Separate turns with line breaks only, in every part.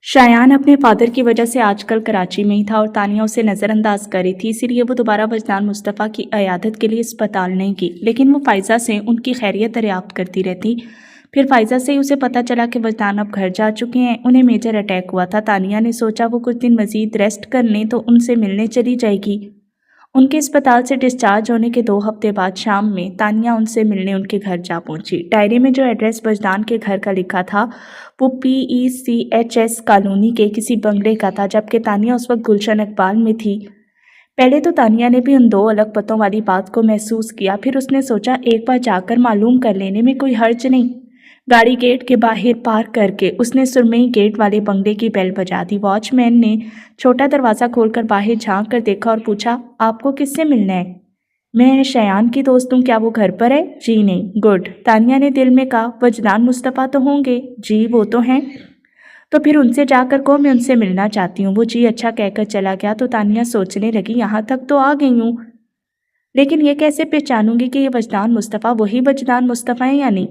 शायान अपने फादर की वजह से आजकल कराची में ही था और तानिया उसे नज़रअंदाज कर रही थी, इसीलिए वो दोबारा वजदान मुस्तफ़ा की इयादत के लिए अस्पताल नहीं की। लेकिन वो फ़ायज़ा से उनकी खैरियत दरियाफ्त करती रहती। फिर फ़ायज़ा से ही उसे पता चला कि वजदान अब घर जा चुके हैं, उन्हें मेजर अटैक हुआ था। तानिया ने सोचा वो कुछ दिन मज़ीद रेस्ट कर लें तो उनसे मिलने चली जाएगी। उनके अस्पताल से डिस्चार्ज होने के 2 हफ्ते बाद शाम में तानिया उनसे मिलने उनके घर जा पहुंची। डायरी में जो एड्रेस वजदान के घर का लिखा था वो PECHS कॉलोनी के किसी बंगले का था, जबकि तानिया उस वक्त गुलशन इकबाल में थी। पहले तो तानिया ने भी उन 2 अलग पतों वाली बात को महसूस किया, फिर उसने सोचा एक बार जाकर मालूम कर लेने में कोई हर्ज नहीं। गाड़ी गेट के बाहर पार्क करके उसने सुरमई गेट वाले बंगले की बेल बजा दी। वॉचमैन ने छोटा दरवाज़ा खोलकर बाहर झांक कर देखा और पूछा, आपको किससे मिलना है? मैं शयान की दोस्त हूँ, क्या वो घर पर है? जी नहीं। गुड। तानिया ने दिल में कहा, वजदान मुस्तफ़ा तो होंगे? जी वो तो हैं। तो फिर उनसे जाकर कहो मैं उनसे मिलना चाहती हूँ। वो जी अच्छा कहकर चला गया तो तानिया सोचने लगी, यहाँ तक तो आ गई हूँ, लेकिन ये कैसे पहचानूंगी कि ये वजदान मुस्तफ़ा वही वजदान मुस्तफ़ा है या नहीं?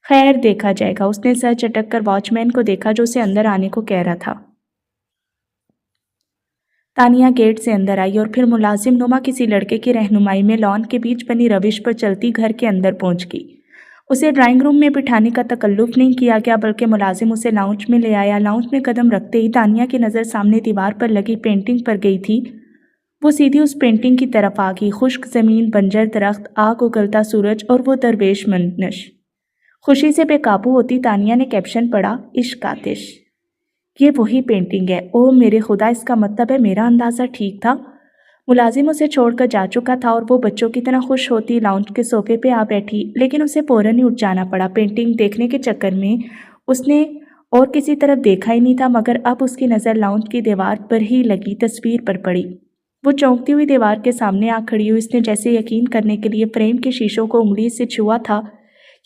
खैर देखा जाएगा। उसने सर चटक कर वॉचमैन को देखा जो उसे अंदर आने को कह रहा था। तानिया गेट से अंदर आई और फिर मुलाजिम नुमा किसी लड़के की रहनुमाई में लॉन के बीच बनी रविश पर चलती घर के अंदर पहुंच गई। उसे ड्राइंग रूम में बिठाने का तकल्लुफ नहीं किया गया, बल्कि मुलाजिम उसे लाउंज में ले आया। लाउंज में कदम रखते ही तानिया की नज़र सामने दीवार पर लगी पेंटिंग पर गई थी। वो सीधी उस पेंटिंग की तरफ आ गई। खुश्क ज़मीन, बंजर दरख्त, आग उगलता सूरज और वो दरवेश मनश। खुशी से बेकाबू होती तानिया ने कैप्शन पढ़ा, इश्क आतिश। ये वही पेंटिंग है। ओह मेरे खुदा, इसका मतलब है मेरा अंदाज़ा ठीक था। मुलाजिम उसे छोड़कर जा चुका था और वो बच्चों की तरह खुश होती लाउंज के सोफे पे आ बैठी, लेकिन उसे फौरन ही उठ जाना पड़ा। पेंटिंग देखने के चक्कर में उसने और किसी तरफ देखा ही नहीं था, मगर अब उसकी नज़र लाउंज की दीवार पर ही लगी तस्वीर पर पड़ी। वो चौंकती हुई दीवार के सामने आ खड़ी हुई। उसने जैसे यकीन करने के लिए फ्रेम के शीशों को उंगली से छुआ था।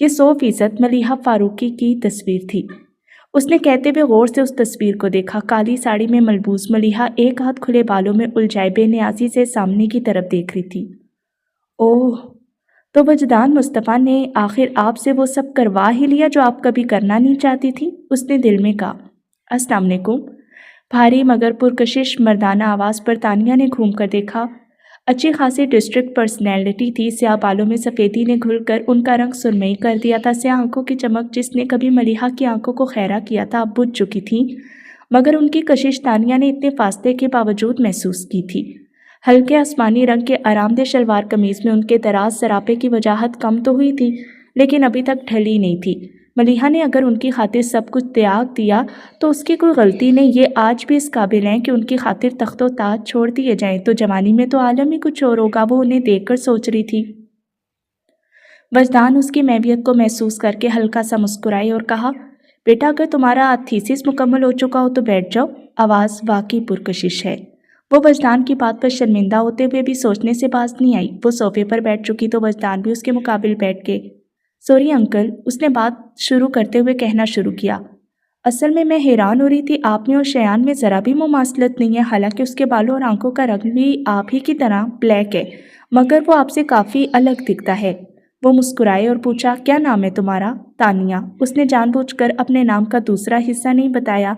ये 100% मलीहा फारूकी की तस्वीर थी। उसने कहते हुए गौर से उस तस्वीर को देखा। काली साड़ी में मलबूस मलीहा एक हाथ खुले बालों में उलझाए बेनियाजी से सामने की तरफ देख रही थी। ओह, तो वजदान मुस्तफ़ा ने आखिर आपसे वो सब करवा ही लिया जो आप कभी करना नहीं चाहती थी, उसने दिल में कहा। अस्सलाम वालेकुम। भारी मगर पुरकशिश मर्दाना आवाज़ पर तानिया ने घूम कर देखा। अच्छी खासी डिस्ट्रिक्ट पर्सनैलिटी थी। स्याह बालों में सफ़ेदी ने घुलकर उनका रंग सुरमई कर दिया था। स्याह आंखों की चमक जिसने कभी मलिहा की आंखों को खैरा किया था अब बुझ चुकी थी, मगर उनकी कशिश तानिया ने इतने फासले के बावजूद महसूस की थी। हल्के आसमानी रंग के आरामदेह शलवार कमीज़ में उनके दराज सरापे की वजाहत कम तो हुई थी, लेकिन अभी तक ढली नहीं थी। मलिहा ने अगर उनकी खातिर सब कुछ त्याग दिया तो उसकी कोई गलती नहीं। ये आज भी इस काबिल हैं कि उनकी खातिर तख्तो ताज छोड़ दिए जाएं, तो जवानी में तो आलम ही कुछ और होगा। वो उन्हें देखकर सोच रही थी। वजदान उसकी महवियत को महसूस करके हल्का सा मुस्कुराई और कहा, बेटा अगर तुम्हारा थीसिस मुकम्मल हो चुका हो तो बैठ जाओ। आवाज़ वाकई पुरकशिश है। वो वजदान की बात पर शर्मिंदा होते हुए भी सोचने से बाज नहीं आई। वो सोफे पर बैठ चुकी तो वजदान भी उसके मुकाबिल बैठ गए। सॉरी अंकल, उसने बात शुरू करते हुए कहना शुरू किया। असल में मैं हैरान हो रही थी, आप में और शयान में ज़रा भी मुमासलत नहीं है। हालांकि उसके बालों और आंखों का रंग भी आप ही की तरह ब्लैक है, मगर वो आपसे काफ़ी अलग दिखता है। वो मुस्कुराए और पूछा, क्या नाम है तुम्हारा? तानिया। उसने जानबूझकर अपने नाम का दूसरा हिस्सा नहीं बताया।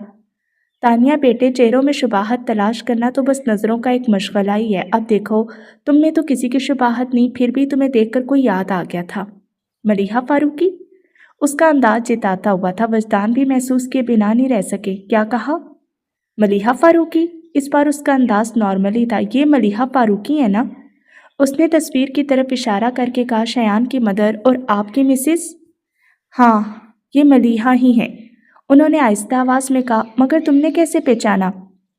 तानिया बेटे, चेहरों में शुबाहत तलाश करना तो बस नज़रों का एक मशगला ही है। अब देखो, तुम में तो किसी की शुबाहत नहीं, फिर भी तुम्हें देखकर कोई याद आ गया था। मलिहा फारूकी? उसका अंदाज जिताता हुआ था। वजदान भी महसूस किए बिना नहीं रह सके। क्या कहा? मलिहा फारूकी? इस बार उसका अंदाज नॉर्मली था। ये मलिहा फारूकी है ना? उसने तस्वीर की तरफ इशारा करके कहा, शयान की मदर और आपकी मिसिस? हाँ, ये मलिहा ही है, उन्होंने आहिस्ता आवाज़ में कहा। मगर तुमने कैसे पहचाना?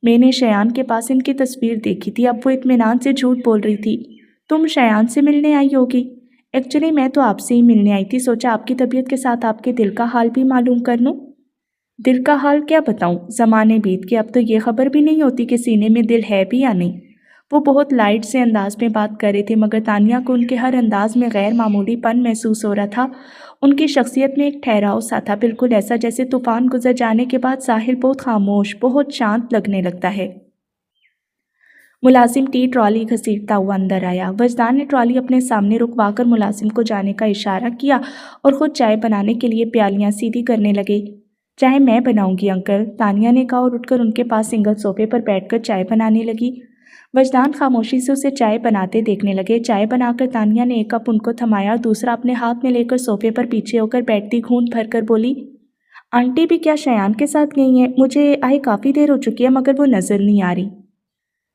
मैंने शयान के पास इनकी तस्वीर देखी थी। अब वो इत्मीनान से झूठ बोल रही थी। तुम शयान से मिलने आई होगी? एक्चुअली मैं तो आपसे ही मिलने आई थी। सोचा आपकी तबीयत के साथ आपके दिल का हाल भी मालूम कर लूँ। दिल का हाल क्या बताऊँ, ज़माने बीत के अब तो ये खबर भी नहीं होती कि सीने में दिल है भी या नहीं। वो बहुत लाइट से अंदाज में बात कर रहे थे, मगर तानिया को उनके हर अंदाज में गैर मामूलीपन महसूस हो रहा था। उनकी शख्सियत में एक ठहराव सा था, बिल्कुल ऐसा जैसे तूफान गुजर जाने के बाद साहिल बहुत खामोश, बहुत शांत लगने लगता है। मुलाजिम टी ट्रॉली घसीटता हुआ अंदर आया। वजदान ने ट्रॉली अपने सामने रुकवाकर मुलाजिम को जाने का इशारा किया और ख़ुद चाय बनाने के लिए प्यालियाँ सीधी करने लगे। चाय मैं बनाऊंगी अंकल, तानिया ने कहा और उठकर उनके पास सिंगल सोफे पर बैठकर चाय बनाने लगी। वजदान खामोशी से उसे चाय बनाते देखने लगे। चाय बनाकर तानिया ने एक कप उनको थमाया और दूसरा अपने हाथ में लेकर सोफे पर पीछे होकर बैठती घूंट भरकर बोली, आंटी भी क्या शयान के साथ गई हैं? मुझे आए काफ़ी देर हो चुकी है मगर वो नज़र नहीं आ रही।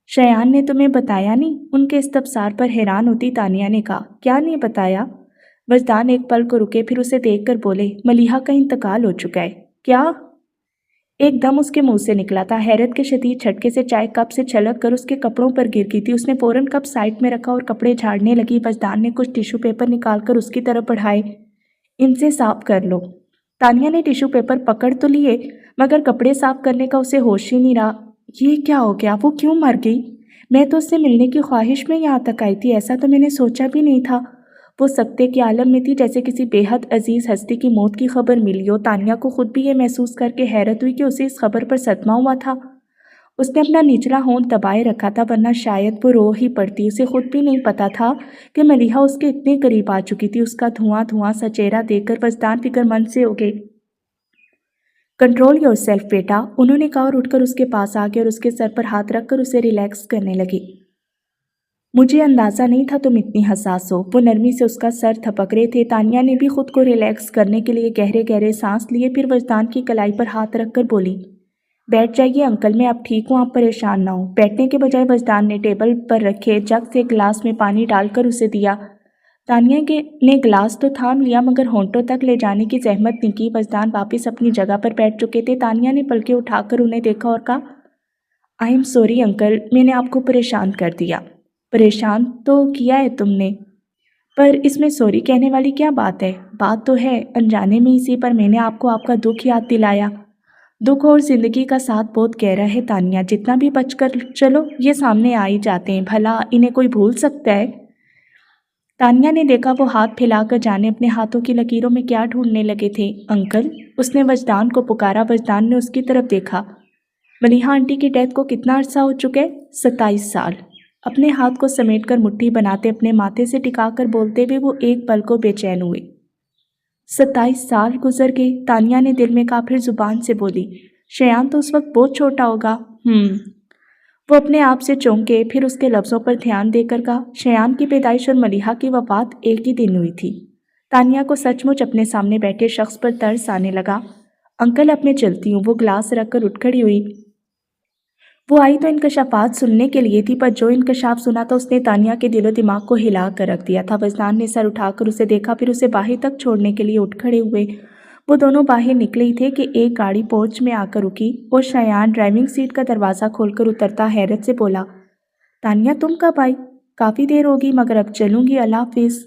शयान ने तुम्हें बताया नहीं? उनके इस्तफसार पर हैरान होती तानिया ने कहा, क्या नहीं बताया? वजदान एक पल को रुके, फिर उसे देखकर बोले, मलिहा का इंतकाल हो चुका है। क्या? एकदम उसके मुंह से निकला था। हैरत के शदीद झटके से चाय कप से छलक कर उसके कपड़ों पर गिर गई थी। उसने फौरन कप साइड में रखा और कपड़े झाड़ने लगी। वजदान ने कुछ टिश्यू पेपर निकालकर उसकी तरफ बढ़ाए। इनसे साफ कर लो। तानिया ने टिश्यू पेपर पकड़ तो लिए मगर कपड़े साफ करने का उसे होश ही नहीं रहा। ये क्या हो गया? वो क्यों मर गई? मैं तो उससे मिलने की ख्वाहिश में यहाँ तक आई थी, ऐसा तो मैंने सोचा भी नहीं था। वो सकते के आलम में थी, जैसे किसी बेहद अजीज हस्ती की मौत की खबर मिली हो। तानिया को खुद भी ये महसूस करके हैरत हुई कि उसे इस खबर पर सदमा हुआ था। उसने अपना निचला होंठ दबाए रखा था, वरना शायद वो रो ही पड़ती। उसे खुद भी नहीं पता था कि मलिहा उसके इतने करीब आ चुकी थी। उसका धुआं धुआं सा चेहरा देखकर वजदान फिक्रमंद से हो गए। कंट्रोल योरसेल्फ बेटा, उन्होंने कहा और उठकर उसके पास आ गए और उसके सर पर हाथ रखकर उसे रिलैक्स करने लगी। मुझे अंदाज़ा नहीं था तुम इतनी हसास हो। वो नरमी से उसका सर थपक रहे थे। तानिया ने भी खुद को रिलैक्स करने के लिए गहरे गहरे सांस लिए, फिर वजदान की कलाई पर हाथ रखकर बोली, बैठ जाइए अंकल, मैं अब ठीक हूँ, आप परेशान ना हो। बैठने के बजाय वजदान ने टेबल पर रखे जग से गिलास में पानी डालकर उसे दिया। तानिया ने गिलास तो थाम लिया मगर होंठों तक ले जाने की जहमत नहीं की। वजदान वापस अपनी जगह पर बैठ चुके थे। तानिया ने पलकें उठाकर उन्हें देखा और कहा, आई एम सॉरी अंकल, मैंने आपको परेशान कर दिया। परेशान तो किया है तुमने, पर इसमें सॉरी कहने वाली क्या बात है? बात तो है अनजाने में इसी पर मैंने आपको आपका दुख याद दिलाया। दुख और जिंदगी का साथ बहुत गहरा है तानिया, जितना भी बचकर चलो ये सामने आ ही जाते हैं, भला इन्हें कोई भूल सकता है? तानिया ने देखा वो हाथ फैलाकर जाने अपने हाथों की लकीरों में क्या ढूंढने लगे थे। अंकल, उसने वजदान को पुकारा। वजदान ने उसकी तरफ देखा। मलिहा आंटी की डेथ को कितना अरसा हो चुका है? 27 साल। अपने हाथ को समेटकर मुट्ठी बनाते अपने माथे से टिकाकर बोलते हुए वो एक पल को बेचैन हुए। 27 साल गुजर गए, तानिया ने दिल में कहा, फिर जुबान से बोली, शयान तो उस वक्त बहुत छोटा होगा। वो अपने आप से चौंके, फिर उसके लफ्ज़ों पर ध्यान देकर कहा, शयान की पैदाइश और मलिहा की वफात एक ही दिन हुई थी। तानिया को सचमुच अपने सामने बैठे शख्स पर तरस आने लगा। अंकल अब मैं चलती हूँ। वो गिलास रखकर उठ खड़ी हुई। वो आई तो इंकशाफात सुनने के लिए थी, पर जो इंकशाफ सुना था उसने तानिया के दिलो दिमाग को हिला कर रख दिया था। वजदान ने सर उठाकर उसे देखा, फिर उसे बाहर तक छोड़ने के लिए उठ खड़े हुए। वो दोनों बाहर निकले ही थे कि एक गाड़ी पोर्च में आकर रुकी और शयान ड्राइविंग सीट का दरवाज़ा खोलकर उतरता हैरत से बोला, तानिया तुम कब आई? काफ़ी देर होगी मगर अब चलूँगी, अल्लाह हाफिज़।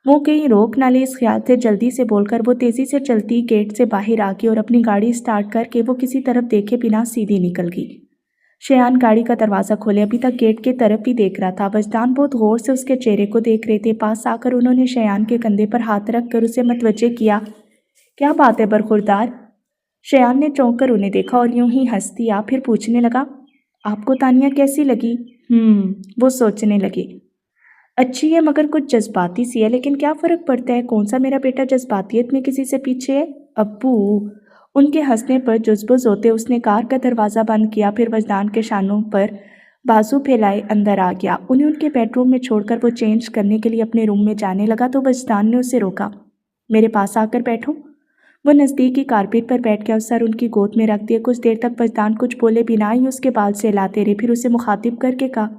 वो कहीं रोक ना ले इस ख्याल से जल्दी से बोलकर वो तेज़ी से चलती गेट से बाहर आ गई और अपनी गाड़ी स्टार्ट करके वो किसी तरफ देखे बिना सीधी निकल गई। शयान गाड़ी का दरवाज़ा खोले अभी तक गेट की तरफ ही देख रहा था। वजदान बहुत गौर से उसके चेहरे को देख रहे थे। पास आकर उन्होंने शयान के कंधे पर हाथ रख कर उसे मतवज्जे किया। क्या बात है बरखुरदार? शयान ने चौंक कर उन्हें देखा और यूं ही हंस दिया, फिर पूछने लगा, आपको तानिया कैसी लगी? वो सोचने लगी, अच्छी है मगर कुछ जज्बाती सी है, लेकिन क्या फ़र्क पड़ता है? कौन सा मेरा बेटा जज्बातियत में किसी से पीछे है? अब्बू। उनके हंसने पर जुज़बुज़ होते उसने कार का दरवाज़ा बंद किया, फिर वजदान के शानों पर बाजू फैलाए अंदर आ गया। उन्हें उनके बेडरूम में छोड़कर वो चेंज करने के लिए अपने रूम में जाने लगा तो वजदान ने उसे रोका। मेरे पास आकर बैठो। वो नज़दीकी कारपेट पर बैठ गया और सर उनकी गोद में रख दिया। कुछ देर तक वजदान कुछ बोले बिना ही उसके बाल से हिलाते रहे, फिर उसे मुखातिब करके कहा,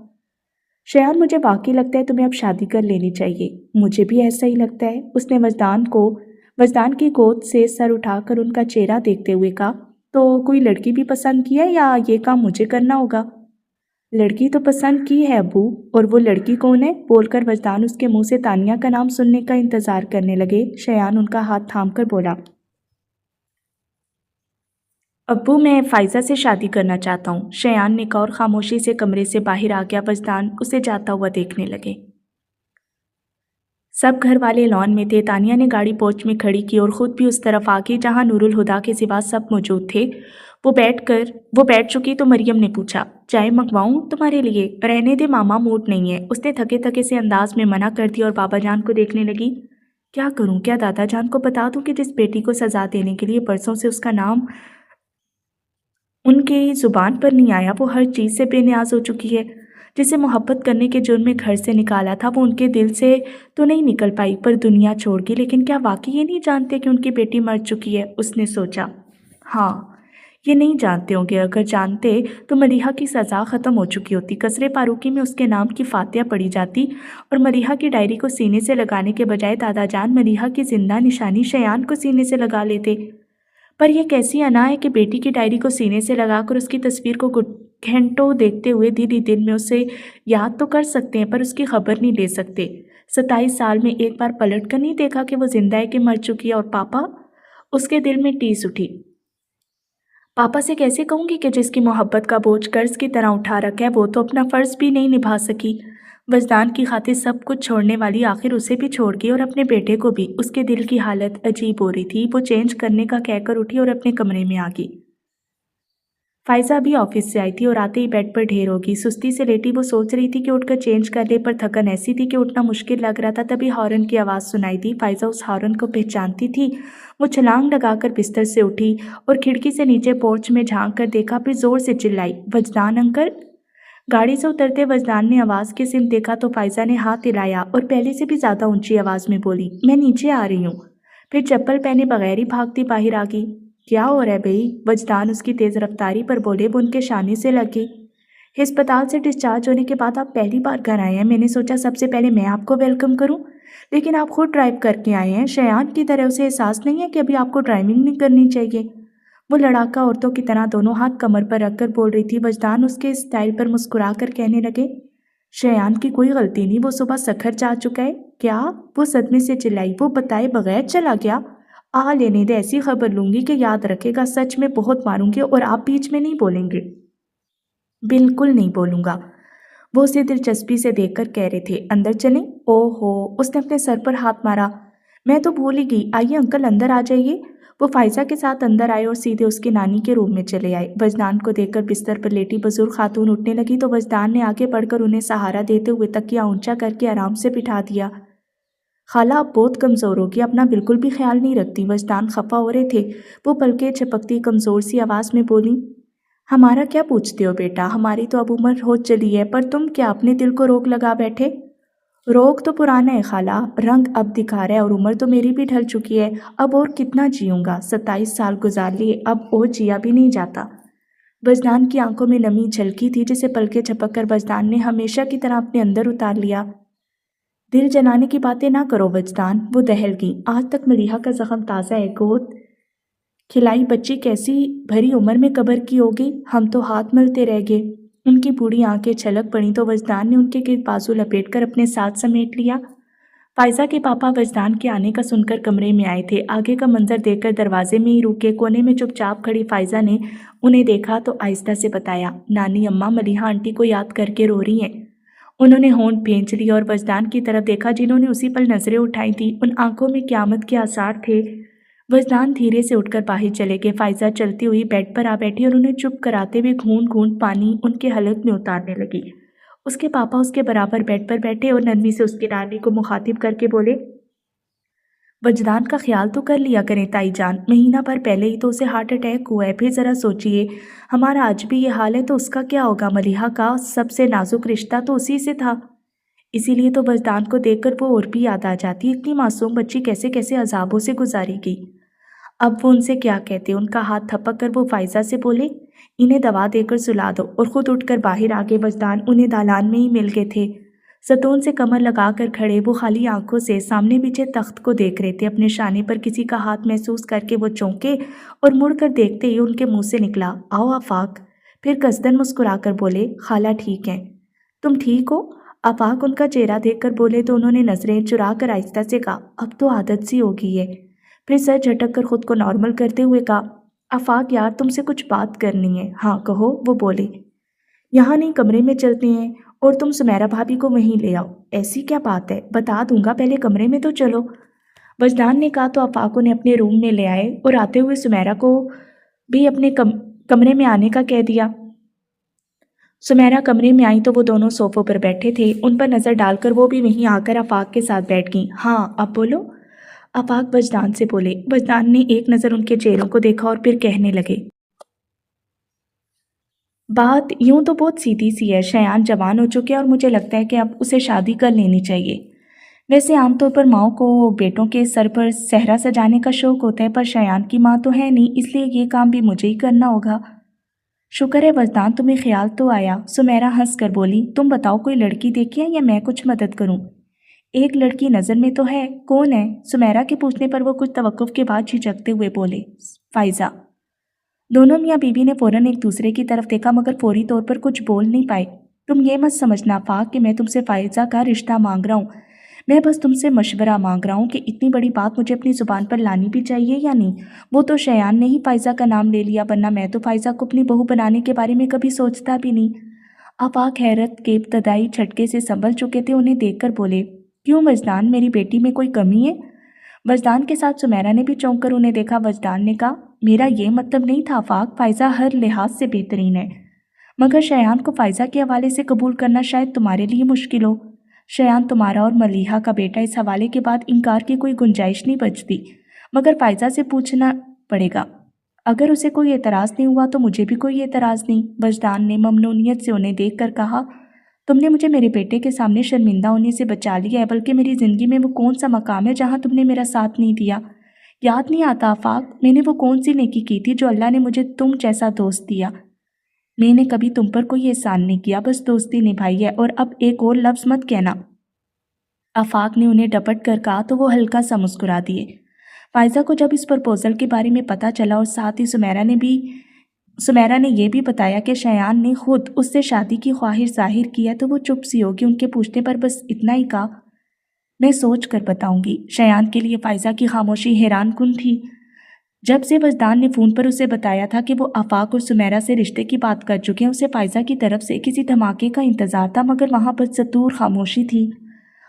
शयान मुझे वाकई लगता है तुम्हें अब शादी कर लेनी चाहिए। मुझे भी ऐसा ही लगता है, उसने वजदान की गोद से सर उठाकर उनका चेहरा देखते हुए कहा, तो कोई लड़की भी पसंद की है या ये काम मुझे करना होगा? लड़की तो पसंद की है अब्बू। और वो लड़की कौन है? बोलकर वजदान उसके मुंह से तानिया का नाम सुनने का इंतजार करने लगे। शयान उनका हाथ थाम कर बोला, अब्बू मैं फ़ाइज़ा से शादी करना चाहता हूँ। शयान ने कहा और खामोशी से कमरे से बाहर आ गया। वजदान उसे जाता हुआ देखने लगे। सब घर वाले लॉन में थे। तानिया ने गाड़ी पोर्च में खड़ी की और ख़ुद भी उस तरफ आ गई जहाँ नूरुल हुदा के सिवा सब मौजूद थे। वो बैठ चुकी तो मरियम ने पूछा, चाय मंगवाऊँ तुम्हारे लिए? रहने दे मामा, मूड नहीं है। उसने थके थके से अंदाज में मना कर दिया और बाबा जान को देखने लगी। کیا کروں؟ کیا دادا جان کو بتا دوں کہ جس بیٹی کو سزا دینے کے لیے برسوں سے اس کا نام ان کی زبان پر نہیں آیا وہ ہر چیز سے بے نیاز ہو چکی ہے؟ جسے محبت کرنے کے جرم میں گھر سے نکالا تھا وہ ان کے دل سے تو نہیں نکل پائی پر دنیا چھوڑ گئی، لیکن کیا واقعی یہ نہیں جانتے کہ ان کی بیٹی مر چکی ہے؟ اس نے سوچا۔ ہاں، یہ نہیں جانتے ہوں گے، اگر جانتے تو ملیحہ کی سزا ختم ہو چکی ہوتی، قصرِ فاروقی میں اس کے نام کی فاتحہ پڑھی جاتی اور ملیحہ کی ڈائری کو سینے سے لگانے کے بجائے دادا جان ملیحہ کی زندہ نشانی شیان کو سینے سے لگا لیتے۔ پر یہ کیسی انا ہے کہ بیٹی کی ڈائری کو سینے سے لگا کر اس کی تصویر کو گھنٹوں دیکھتے ہوئے دن ہی دن میں اسے یاد تو کر سکتے ہیں پر اس کی خبر نہیں لے سکتے۔ 27 سال میں ایک بار پلٹ کر نہیں دیکھا کہ وہ زندہ ہے کہ مر چکی ہے؟ اور پاپا؟ اس کے دل میں ٹیس اٹھی۔ پاپا سے کیسے کہوں گی کہ جس کی محبت کا بوجھ قرض کی طرح اٹھا رکھا ہے وہ تو اپنا فرض بھی نہیں نبھا سکی، وجدان کی خاطر سب کچھ چھوڑنے والی آخر اسے بھی چھوڑ گئی اور اپنے بیٹے کو بھی۔ اس کے دل کی حالت عجیب ہو رہی تھی، وہ چینج کرنے کا کہہ کر اٹھی اور اپنے کمرے میں آ گئی۔ فائزہ بھی آفس سے آئی تھی اور آتے ہی بیڈ پر ڈھیر ہوگی، سستی سے لیٹی وہ سوچ رہی تھی کہ اٹھ کر چینج کر لے، پر تھکن ایسی تھی کہ اٹھنا مشکل لگ رہا تھا۔ تبھی ہارن کی آواز سنائی دی، فائزہ اس ہارن کو پہچانتی تھی۔ وہ چھلانگ لگا کر بستر سے اٹھی اور کھڑکی سے نیچے پورچ میں جھانک کر دیکھا، پھر زور سے چلائی، وجدان انکل! گاڑی سے اترتے وجدان نے آواز کی سمت دیکھا تو فائزہ نے ہاتھ ہلایا اور پہلے سے بھی زیادہ اونچی آواز میں بولی، میں نیچے آ رہی ہوں۔ پھر چپل پہنے بغیر ہی بھاگتی باہر آ گئی۔ کیا ہو رہا ہے بھئی؟ وجدان اس کی تیز رفتاری پر بولے، وہ ان کے شانے سے لگی۔ ہسپتال سے ڈسچارج ہونے کے بعد آپ پہلی بار گھر آئے ہیں، میں نے سوچا سب سے پہلے میں آپ کو ویلکم کروں، لیکن آپ خود ڈرائیو کر کے آئے ہیں، شیان کی طرح اسے احساس نہیں ہے کہ ابھی آپ کو ڈرائیونگ نہیں کرنی چاہیے؟ وہ لڑاکا عورتوں کی طرح دونوں ہاتھ کمر پر رکھ کر بول رہی تھی۔ وجدان اس کے اسٹائل پر مسکرا کر کہنے لگے، شیان کی کوئی غلطی نہیں، وہ صبح سکھر جا چکا ہے۔ کیا؟ وہ صدمے سے چلائی، وہ بتائے بغیر چلا گیا؟ آ لینے دے، ایسی خبر لوں گی کہ یاد رکھے گا، سچ میں بہت ماروں گی اور آپ بیچ میں نہیں بولیں گے۔ بالکل نہیں بولوں گا، وہ اسے دلچسپی سے دیکھ کر کہہ رہے تھے۔ اندر چلیں؟ او ہو، اس نے اپنے سر پر ہاتھ مارا، میں تو بھول ہی گئی، آئیے انکل اندر آ جائیے۔ وہ فائزہ کے ساتھ اندر آئے اور سیدھے اس کی نانی کے روم میں چلے آئے۔ وجدان کو دیکھ کر بستر پر لیٹی بزرگ خاتون اٹھنے لگی تو وجدان نے آگے بڑھ کر انہیں سہارا دیتے ہوئے تکیہ اونچا کر کے آرام سے بٹھا دیا۔ خالہ آپ بہت کمزور ہوگی، اپنا بالکل بھی خیال نہیں رکھتی، وجدان خفا ہو رہے تھے۔ وہ پلکیں جھپکتی کمزور سی آواز میں بولی، ہمارا کیا پوچھتے ہو بیٹا، ہماری تو اب عمر ہو چلی ہے، پر تم کیا اپنے دل کو روک لگا بیٹھے؟ روگ تو پرانا ہے خالہ، رنگ اب دکھا رہا ہے اور عمر تو میری بھی ڈھل چکی ہے، اب اور کتنا جیوں گا، 27 سال گزار لیے، اب اور جیا بھی نہیں جاتا۔ وجدان کی آنکھوں میں نمی جھلکی تھی جسے پلکیں جھپک کر وجدان نے ہمیشہ کی طرح اپنے اندر اتار لیا۔ دل جلانے کی باتیں نہ کرو وجدان، وہ دہل گئی، آج تک ملیحہ کا زخم تازہ ہے، گود کھلائی بچی کیسی بھری عمر میں قبر کی ہو گئی، ہم تو ہاتھ ملتے رہ گئے۔ ان کی بوڑھی آنکھیں چھلک پڑیں تو وجدان نے ان کے گرد بازو لپیٹ کر اپنے ساتھ سمیٹ لیا۔ فائزہ کے پاپا وجدان کے آنے کا سن کر کمرے میں آئے تھے، آگے کا منظر دیکھ کر دروازے میں ہی رکے، کونے میں چپ چاپ کھڑی فائزہ نے انہیں دیکھا تو آہستہ سے بتایا، نانی اماں ملیحہ آنٹی کو یاد کر کے رو رہی ہیں۔ انہوں نے ہونٹ بھینچ لیا اور وجدان کی طرف دیکھا جنہوں نے اسی پل نظریں اٹھائی تھیں، ان آنکھوں میں قیامت کے آثار تھے۔ وجدان دھیرے سے اٹھ کر باہر چلے گئے، فائزہ چلتی ہوئی بیڈ پر آ بیٹھی اور انہیں چپ کراتے ہوئے گھونٹ گھونٹ پانی ان کے حلق میں اتارنے لگی۔ اس کے پاپا اس کے برابر بیڈ پر بیٹھے اور نرمی سے اس کی نانی کو مخاطب کر کے بولے، وجدان کا خیال تو کر لیا کریں تائی جان، مہینہ بھر پہلے ہی تو اسے ہارٹ اٹیک ہوا ہے، پھر ذرا سوچئے ہمارا آج بھی یہ حال ہے تو اس کا کیا ہوگا، ملیحہ کا سب سے نازک رشتہ تو اسی سے تھا۔ اسی لیے تو وجدان کو دیکھ کر وہ اور بھی یاد آ جاتی، اتنی معصوم بچی کیسے کیسے عذابوں سے گزاری گئی۔ اب وہ ان سے کیا کہتے، ان کا ہاتھ تھپک کر وہ فائزہ سے بولے، انہیں دوا دے کر سلا دو، اور خود اٹھ کر باہر آگے۔ وجدان انہیں دالان میں ہی مل گئے تھے، ستون سے کمر لگا کر کھڑے، وہ خالی آنکھوں سے سامنے بچھے تخت کو دیکھ رہے تھے۔ اپنے شانے پر کسی کا ہاتھ محسوس کر کے وہ چونکے اور مڑ کر دیکھتے ہی ان کے منہ سے نکلا، آؤ آفاق۔ پھر قصدن مسکرا کر بولے، خالہ ٹھیک ہیں، تم ٹھیک ہو؟ آفاق ان کا چہرہ دیکھ کر بولے تو انہوں نے نظریں چرا کر آہستہ سے کہا، اب تو عادت سی ہو گئی ہے۔ پھر سر جھٹک کر خود کو نارمل کرتے ہوئے کہا، آفاق یار تم سے کچھ بات کرنی ہے۔ ہاں کہو، وہ بولے۔ یہاں نہیں کمرے میں چلتے ہیں اور تم سمیرہ بھابھی کو وہیں لے آؤ۔ ایسی کیا بات ہے، بتا دوں گا، پہلے کمرے میں تو چلو۔ وجدان نے کہا تو آفاق انہیں اپنے روم میں لے آئے اور آتے ہوئے سمیرہ کو بھی اپنے کمرے میں آنے کا کہہ دیا۔ سمیرہ کمرے میں آئی تو وہ دونوں صوفوں پر بیٹھے تھے، ان پر نظر ڈال کر وہ بھی وہیں آ کر آفاق کے ساتھ بیٹھ گئیں۔ ہاں اب بولو۔ आफाक वजदान से बोले। वजदान ने एक नज़र उनके चेहरों को देखा और फिर कहने लगे, बात यूं तो बहुत सीधी सी है। शयान जवान हो चुके हैं और मुझे लगता है कि अब उसे शादी कर लेनी चाहिए। वैसे आमतौर पर माओ को बेटों के सर पर सेहरा सजाने का शौक होता है, पर शयान की माँ तो है नहीं, इसलिए ये काम भी मुझे ही करना होगा। शुक्र है वजदान, तुम्हें ख्याल तो आया। सुमेरा हंस कर बोली, तुम बताओ कोई लड़की देखी है या मैं कुछ मदद करूं? एक लड़की नज़र में तो है। कौन है? सुमेरा के पूछने पर वो कुछ तवक्कुफ के बाद झिझकते हुए बोले, फाइजा। दोनों मियाँ बीवी ने फौरन एक दूसरे की तरफ देखा, मगर फौरी तौर पर कुछ बोल नहीं पाए। तुम ये मत समझना आफाक कि मैं तुमसे फाइजा का रिश्ता मांग रहा हूँ। मैं बस तुमसे मशवरा मांग रहा हूँ कि इतनी बड़ी बात मुझे अपनी ज़ुबान पर लानी भी चाहिए या नहीं। वो तो शयान ने ही फाइजा का नाम ले लिया, वरना मैं तो फाइजा को अपनी बहू बनाने के बारे में कभी सोचता भी नहीं। आफाक हैरत के इब्तदाई झटके से संभल चुके थे। उन्हें देखकर बोले, क्यों वजदान, मेरी बेटी में कोई कमी है? वजदान के साथ सुमेरा ने भी चौंक कर उन्हें देखा। वजदान ने कहा, मेरा ये मतलब नहीं था आफाक, फाइजा हर लिहाज से बेहतरीन है, मगर शयान को फाइजा के हवाले से कबूल करना शायद तुम्हारे लिए मुश्किल हो। शयान तुम्हारा और मलीहा का बेटा, इस हवाले के बाद इनकार की कोई गुंजाइश नहीं बचती, मगर फाइजा से पूछना पड़ेगा। अगर उसे कोई एतराज़ नहीं हुआ तो मुझे भी कोई एतराज़ नहीं। वजदान ने ममनूनियत से उन्हें देख कर कहा, तुमने मुझे मेरे बेटे के सामने शर्मिंदा होने से बचा लिया है, बल्कि मेरी ज़िंदगी में वो कौन सा मकाम है जहाँ तुमने मेरा साथ नहीं दिया? याद नहीं आता आफाक, मैंने वो कौन सी नेकी की थी जो अल्लाह ने मुझे तुम जैसा दोस्त दिया? मैंने कभी तुम पर कोई एहसान नहीं किया, बस दोस्ती निभाई है, और अब एक और लफ्ज़ मत कहना। आफाक ने उन्हें डपट कर कहा तो वो हल्का सा मुस्कुरा दिए। फाइजा को जब इस प्रपोज़ल के बारे में पता चला और साथ ही सुमेरा ने यह भी बताया कि शयान ने खुद उससे शादी की ख्वाहिश जाहिर की है, तो वो चुप सी होगी। उनके पूछने पर बस इतना ही कहा, मैं सोच कर बताऊंगी। शयान के लिए फाइजा की खामोशी हैरान कुन थी। जब से वजदान ने फ़ोन पर उसे बताया था कि वो आफाक और सुमेरा से रिश्ते की बात कर चुके हैं, उसे फाइजा की तरफ से किसी धमाके का इंतज़ार था, मगर वहाँ पर सतूर खामोशी थी।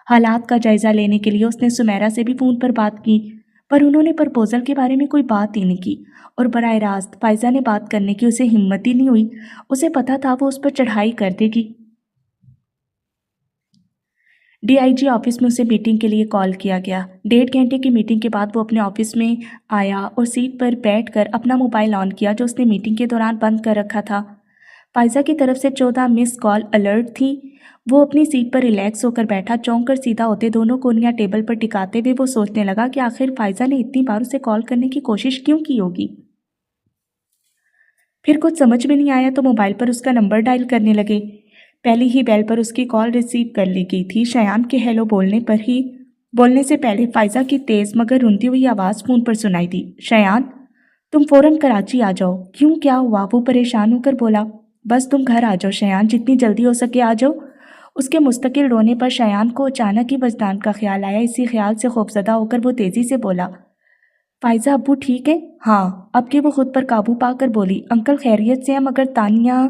हालात का जायज़ा लेने के लिए उसने सुमेरा से भी फ़ोन पर बात की, पर उन्होंने प्रपोज़ल के बारे में कोई बात ही नहीं की, और बराह रास्त फाइजा ने बात करने की उसे हिम्मत ही नहीं हुई। उसे पता था वो उस पर चढ़ाई कर देगी। डीआईजी ऑफिस में उसे मीटिंग के लिए कॉल किया गया। 1.5 घंटे की मीटिंग के बाद वो अपने ऑफिस में आया और सीट पर बैठकर अपना मोबाइल ऑन किया, जो उसने मीटिंग के दौरान बंद कर रखा था। फाइजा की तरफ से 14 मिस कॉल अलर्ट थी। वो अपनी सीट पर रिलैक्स होकर बैठा। चौंक कर सीधा होते दोनों कोनियाँ टेबल पर टिकाते हुए वो सोचने लगा कि आखिर फाइजा ने इतनी बार उसे कॉल करने की कोशिश क्यों की होगी। फिर कुछ समझ में नहीं आया तो मोबाइल पर उसका नंबर डायल करने लगे। पहली ही बेल पर उसकी कॉल रिसीव कर ली गई थी। शयान के हेलो बोलने से पहले फाइजा की तेज़ मगर रुंधी हुई आवाज़ फ़ोन पर सुनाई दी, शयान, तुम फ़ौरन कराची आ जाओ। क्यों, क्या हुआ? वो परेशान होकर बोला। बस तुम घर आ जाओ शयान, जितनी जल्दी हो सके आ जाओ। उसके मुस्तकिल रोने पर शयान को अचानक ही वजदान का ख्याल आया। इसी ख्याल से खौफजदा होकर वो तेज़ी से बोला, फाइजा, अब्बू ठीक है? हाँ। अब कि वो खुद पर काबू पाकर बोली, अंकल खैरियत से हैं, मगर तानिया।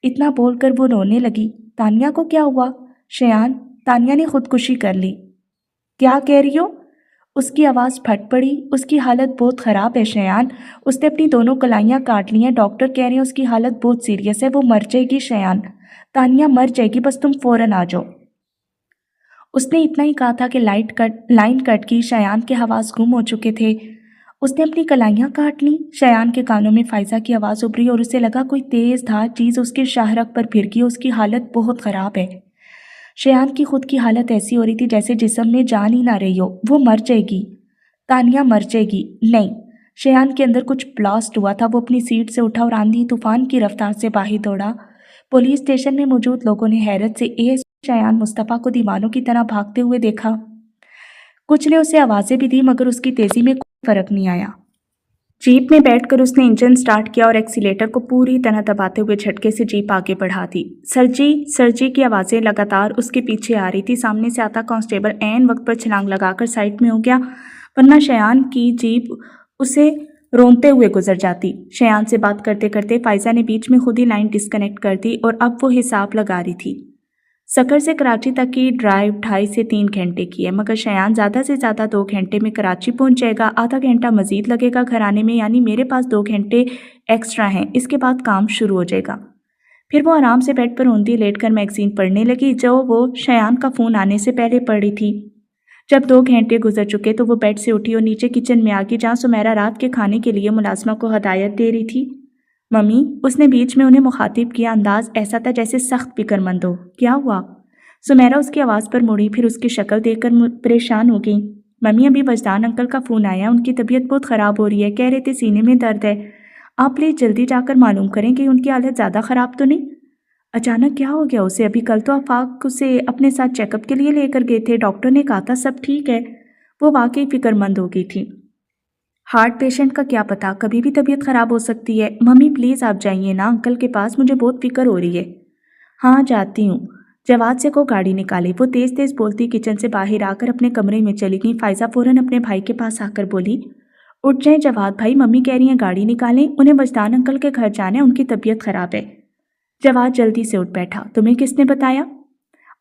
इतना बोलकर वो रोने लगी। तानिया को क्या हुआ? शयान, तानिया ने खुदकुशी कर ली। क्या कह रही हो? उसकी आवाज़ फट पड़ी। उसकी हालत बहुत ख़राब है शयान, उसने अपनी दोनों कलाइयाँ काट ली हैं। डॉक्टर कह रहे हैं उसकी हालत बहुत सीरियस है, वो मर जाएगी शयान। तानिया मर जाएगी, बस तुम फ़ौरन आ जाओ। उसने इतना ही कहा था कि लाइन कट की। शयान के हवास गुम हो चुके थे। उसने अपनी कलाइयाँ काट ली। शयान के कानों में फाइजा की आवाज़ उभरी और उसे लगा कोई तेज़ धार चीज़ उसके शाहरग पर फिर गई। उसकी हालत बहुत ख़राब है। शयान की खुद की हालत ऐसी हो रही थी जैसे जिस्म में जान ही ना रही हो। वो मर जाएगी, तानिया मर जाएगी। नहीं, शयान के अंदर कुछ ब्लास्ट हुआ था। वो अपनी सीट से उठा और आंधी तूफान की रफ्तार से बाहर दौड़ा। पुलिस स्टेशन में मौजूद लोगों ने हैरत से शयान मुस्तफ़ा को दीवानों की तरह भागते हुए देखा। कुछ ने उसे आवाज़ें भी दी, मगर उसकी तेज़ी में कोई फ़र्क नहीं आया। जीप में बैठकर उसने इंजन स्टार्ट किया और एक्सीलेटर को पूरी तरह दबाते हुए झटके से जीप आगे बढ़ा दी। सरजी की आवाज़ें लगातार उसके पीछे आ रही थी। सामने से आता कांस्टेबल ऐन वक्त पर छलांग लगाकर साइड में हो गया, वरना शयान की जीप उसे रोनते हुए गुजर जाती। शयान से बात करते करते फाइजा ने बीच में खुद ही लाइन डिस्कनेक्ट कर दी और अब वो हिसाब लगा रही थी। सकर से कराची तक की ड्राइव 2.5 से 3 घंटे की है, मगर शयान ज़्यादा से ज़्यादा 2 घंटे में कराची पहुंच जाएगा। आधा घंटा मज़ीद लगेगा घर आने में, यानी मेरे पास 2 घंटे एक्स्ट्रा हैं। इसके बाद काम शुरू हो जाएगा। फिर वो आराम से बेड पर ऊंधी लेटकर मैगज़ीन पढ़ने लगी, जो वो शयान का फ़ोन आने से पहले पढ़ी थी। जब 2 घंटे गुजर चुके तो वो बेड से उठी और नीचे किचन में आ गई, जहाँ सुमेरा रात के खाने के लिए मुलाजिमा को हदायत दे रही थी। मम्मी, उसने बीच में उन्हें मुखातिब किया। अंदाज ऐसा था जैसे सख्त फिक्रमंद हो। क्या हुआ? सुमेरा उसकी आवाज़ पर मुड़ी, फिर उसकी शक्ल देखकर परेशान हो गई। मम्मी, अभी वजदान अंकल का फ़ोन आया, उनकी तबीयत बहुत ख़राब हो रही है, कह रहे थे सीने में दर्द है। आप प्लीज़ जल्दी जाकर मालूम करें कि उनकी हालत ज़्यादा ख़राब तो नहीं। अचानक क्या हो गया उसे? अभी कल तो आफाक उसे अपने साथ चेकअप के लिए लेकर गए थे, डॉक्टर ने कहा था सब ठीक है। वो वाकई फिक्रमंद हो गई थी। हार्ट पेशेंट का क्या पता, कभी भी तबीयत ख़राब हो सकती है। मम्मी प्लीज़ आप जाइए ना अंकल के पास, मुझे बहुत फिक्र हो रही है। हाँ जाती हूँ। जवाद से को गाड़ी निकाली। वो तेज़ तेज़ बोलती किचन से बाहर आकर अपने कमरे में चली गई। फायजा फ़ौरन अपने भाई के पास आकर बोली, उठ जाए जवाद भाई, मम्मी कह रही हैं गाड़ी निकालें, उन्हें वजदान अंकल के घर जाना है, उनकी तबीयत ख़राब है। जवाद जल्दी से उठ बैठा। तुम्हें किसने बताया?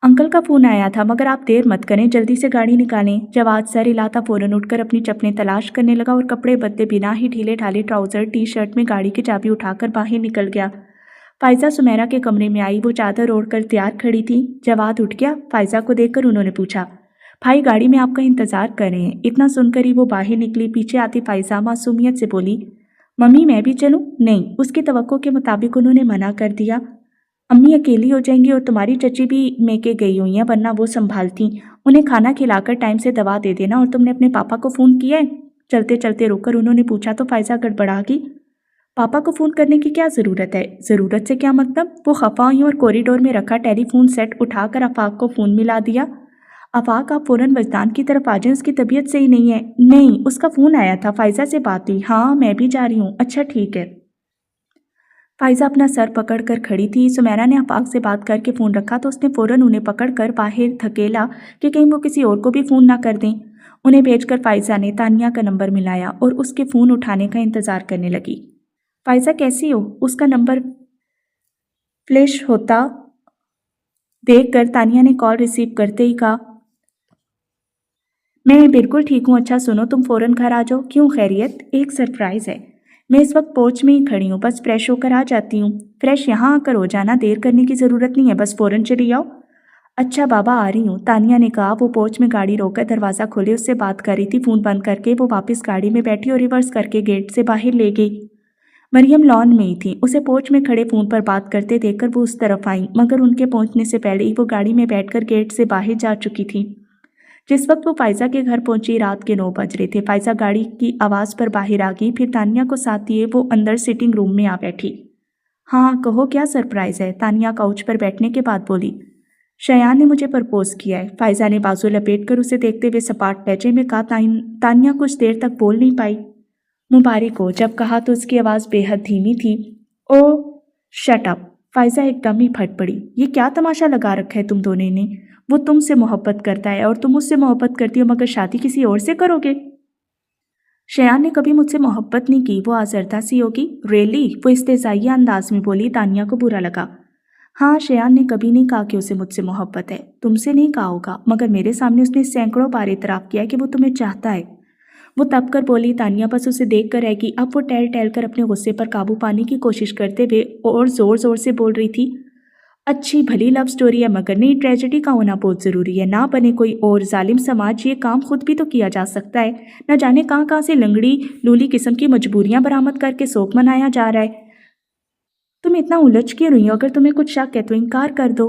अंकल का फ़ोन आया था, मगर आप देर मत करें, जल्दी से गाड़ी निकालें। जवाद सर हिलाता फ़ौरन उठकर अपनी चप्पलें तलाश करने लगा और कपड़े बदले बिना ही ढीले ढाले ट्राउज़र टी शर्ट में गाड़ी की चाबी उठाकर बाहर निकल गया। फायजा सुमेरा के कमरे में आई। वो चादर ओढ़कर तैयार खड़ी थी। जवाद उठ गया। फायजा को देखकर उन्होंने पूछा, भाई गाड़ी में आपका इंतज़ार कर रहे हैं। इतना सुनकर ही वो बाहर निकली। पीछे आती फायजा मासूमियत से बोली, मम्मी मैं भी चलूँ? नहीं, उसकी तवक्को के मुताबिक उन्होंने मना कर दिया। अम्मी अकेली हो जाएंगी और तुम्हारी चची भी मेके गई हुई हैं, वरना वो संभालती। उन्हें खाना खिलाकर टाइम से दवा दे देना। और तुमने अपने पापा को फ़ोन किया है? चलते चलते रुककर उन्होंने पूछा तो फायजा गड़बड़ा गई। पापा को फ़ोन करने की क्या ज़रूरत है? ज़रूरत से क्या मतलब? वो खफा हुई और कॉरिडोर में रखा टेलीफोन सेट उठाकर आफाक को फ़ोन मिला दिया। आफाक आप फ़ौरन वजदान की तरफ आ जाएं, उसकी तबीयत सही नहीं है। नहीं, उसका फ़ोन आया था, फायजा से बात हुई। हाँ मैं भी जा रही हूँ। अच्छा ठीक है। फायजा अपना सर पकड़कर खड़ी थी। सुमेरा ने आफाक से बात करके फ़ोन रखा तो उसने फ़ौरन उन्हें पकड़कर बाहर धकेला कि कहीं वो किसी और को भी फ़ोन ना कर दें। उन्हें भेजकर फायजा ने तानिया का नंबर मिलाया और उसके फ़ोन उठाने का इंतज़ार करने लगी। फायजा कैसी हो? उसका नंबर फ्लैश होता देखकर तानिया ने कॉल रिसीव करते ही कहा, मैं बिल्कुल ठीक हूँ। अच्छा सुनो, तुम फ़ौरन घर आ जाओ। क्यों, खैरियत? एक सरप्राइज़ है। मैं इस वक्त पोर्च में ही खड़ी हूँ, बस फ्रेश होकर आ जाती हूँ। फ्रेश यहाँ आकर हो जाना, देर करने की ज़रूरत नहीं है, बस फ़ौरन चली आओ। अच्छा बाबा आ रही हूँ, तानिया ने कहा। वो पोर्च में गाड़ी रोककर दरवाज़ा खोले उससे बात कर रही थी। फ़ोन बंद करके वो वापस गाड़ी में बैठी और रिवर्स करके गेट से बाहर ले गई। मरियम लॉन में ही थी। उसे पोर्च में खड़े फ़ोन पर बात करते देखकर वो उस तरफ आई, मगर उनके पहुंचने से पहले ही वो गाड़ी में बैठकर गेट से बाहर जा चुकी थी। जिस वक्त वो फायजा के घर पहुंची रात के 9 बज रहे थे। फायजा गाड़ी की आवाज़ पर बाहर आ गई, फिर तानिया को साथ दिए वो अंदर सिटिंग रूम में आ बैठी। हाँ कहो, क्या सरप्राइज़ है? तानिया काउच पर बैठने के बाद बोली। शयान ने मुझे प्रपोज किया है। फायजा ने बाजू लपेट कर उसे देखते हुए सपाट लहजे में कहा। तानिया कुछ देर तक बोल नहीं पाई। मुबारक हो, जब कहा तो उसकी आवाज़ बेहद धीमी थी। ओ शट अप। फायजा एकदम ही फट पड़ी। ये क्या तमाशा लगा रखा है तुम दोनों ने? वो तुमसे मोहब्बत करता है और तुम उससे मोहब्बत करती हो, मगर शादी किसी और से करोगे? शयान ने कभी मुझसे मोहब्बत नहीं की, वो आजरता सी होगी। रियली? वो इस्तेज़ाइया अंदाज में बोली। तानिया को बुरा लगा। हाँ, शयान ने कभी नहीं कहा कि उसे मुझसे मोहब्बत है। तुमसे नहीं कहा होगा, मगर मेरे सामने उसने सैकड़ों बार इतराफ़ किया कि वो तुम्हें चाहता है। वो तब कर बोली। तानिया बस उसे देख कर रह गई। अब वो टहल टहल कर अपने गुस्से पर काबू पाने की कोशिश करते हुए और ज़ोर ज़ोर से बोल रही थी, अच्छी भली लव स्टोरी है, मगर नहीं, ट्रेजेडी का होना बहुत ज़रूरी है। ना बने कोई और जालिम समाज ये काम खुद भी तो किया जा सकता है। न जाने कहाँ कहाँ से लंगड़ी लूली किस्म की मजबूरियाँ बरामद करके शौक मनाया जा रहा है। तुम इतना उलझ क्यों रही हो? अगर तुम्हें कुछ शक है तो इनकार कर दो।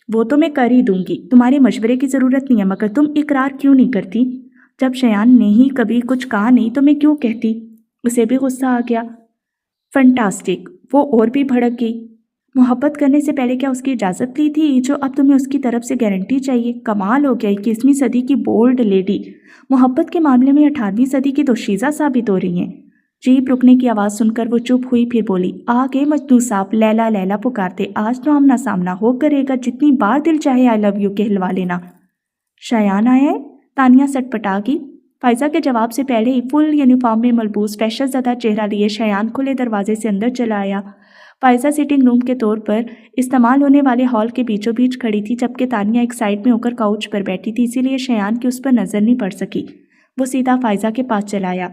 वो तो मैं कर ही दूंगी, तुम्हारे मशवरे की ज़रूरत नहीं है, मगर तुम इकरार क्यों नहीं करती? जब शयान ने ही कभी कुछ कहा नहीं तो मैं क्यों कहती? उसे भी गुस्सा आ गया। फंटास्टिक। वो और भी भड़क गई। मोहब्बत करने से पहले क्या उसकी इजाज़त ली थी जो अब तुम्हें उसकी तरफ से गारंटी चाहिए? कमाल हो गया। 21वीं सदी की बोल्ड लेडी मोहब्बत के मामले में 18वीं सदी की दोशीज़ा साबित हो रही हैं। जीप रुकने की आवाज़ सुनकर वो चुप हुई, फिर बोली, आ गए मजनू साहब, लैला लैला पुकारते। आज तो आमना सामना हो करेगा, जितनी बार दिल चाहे आई लव यू कहलवा लेना। शयान आया है? तानिया सटपटा गई। फायजा के जवाब से पहले ही फुल यूनिफॉर्म में मलबूस फैशन ज़दा चेहरा लिए शयान खुले दरवाजे से अंदर चला आया। फायजा सिटिंग रूम के तौर पर इस्तेमाल होने वाले हॉल के बीचों बीच खड़ी थी, जबकि तानिया एक साइड में होकर काउच पर बैठी थी, इसीलिए शयान की उस पर नज़र नहीं पड़ सकी। वो सीधा फायजा के पास चला आया।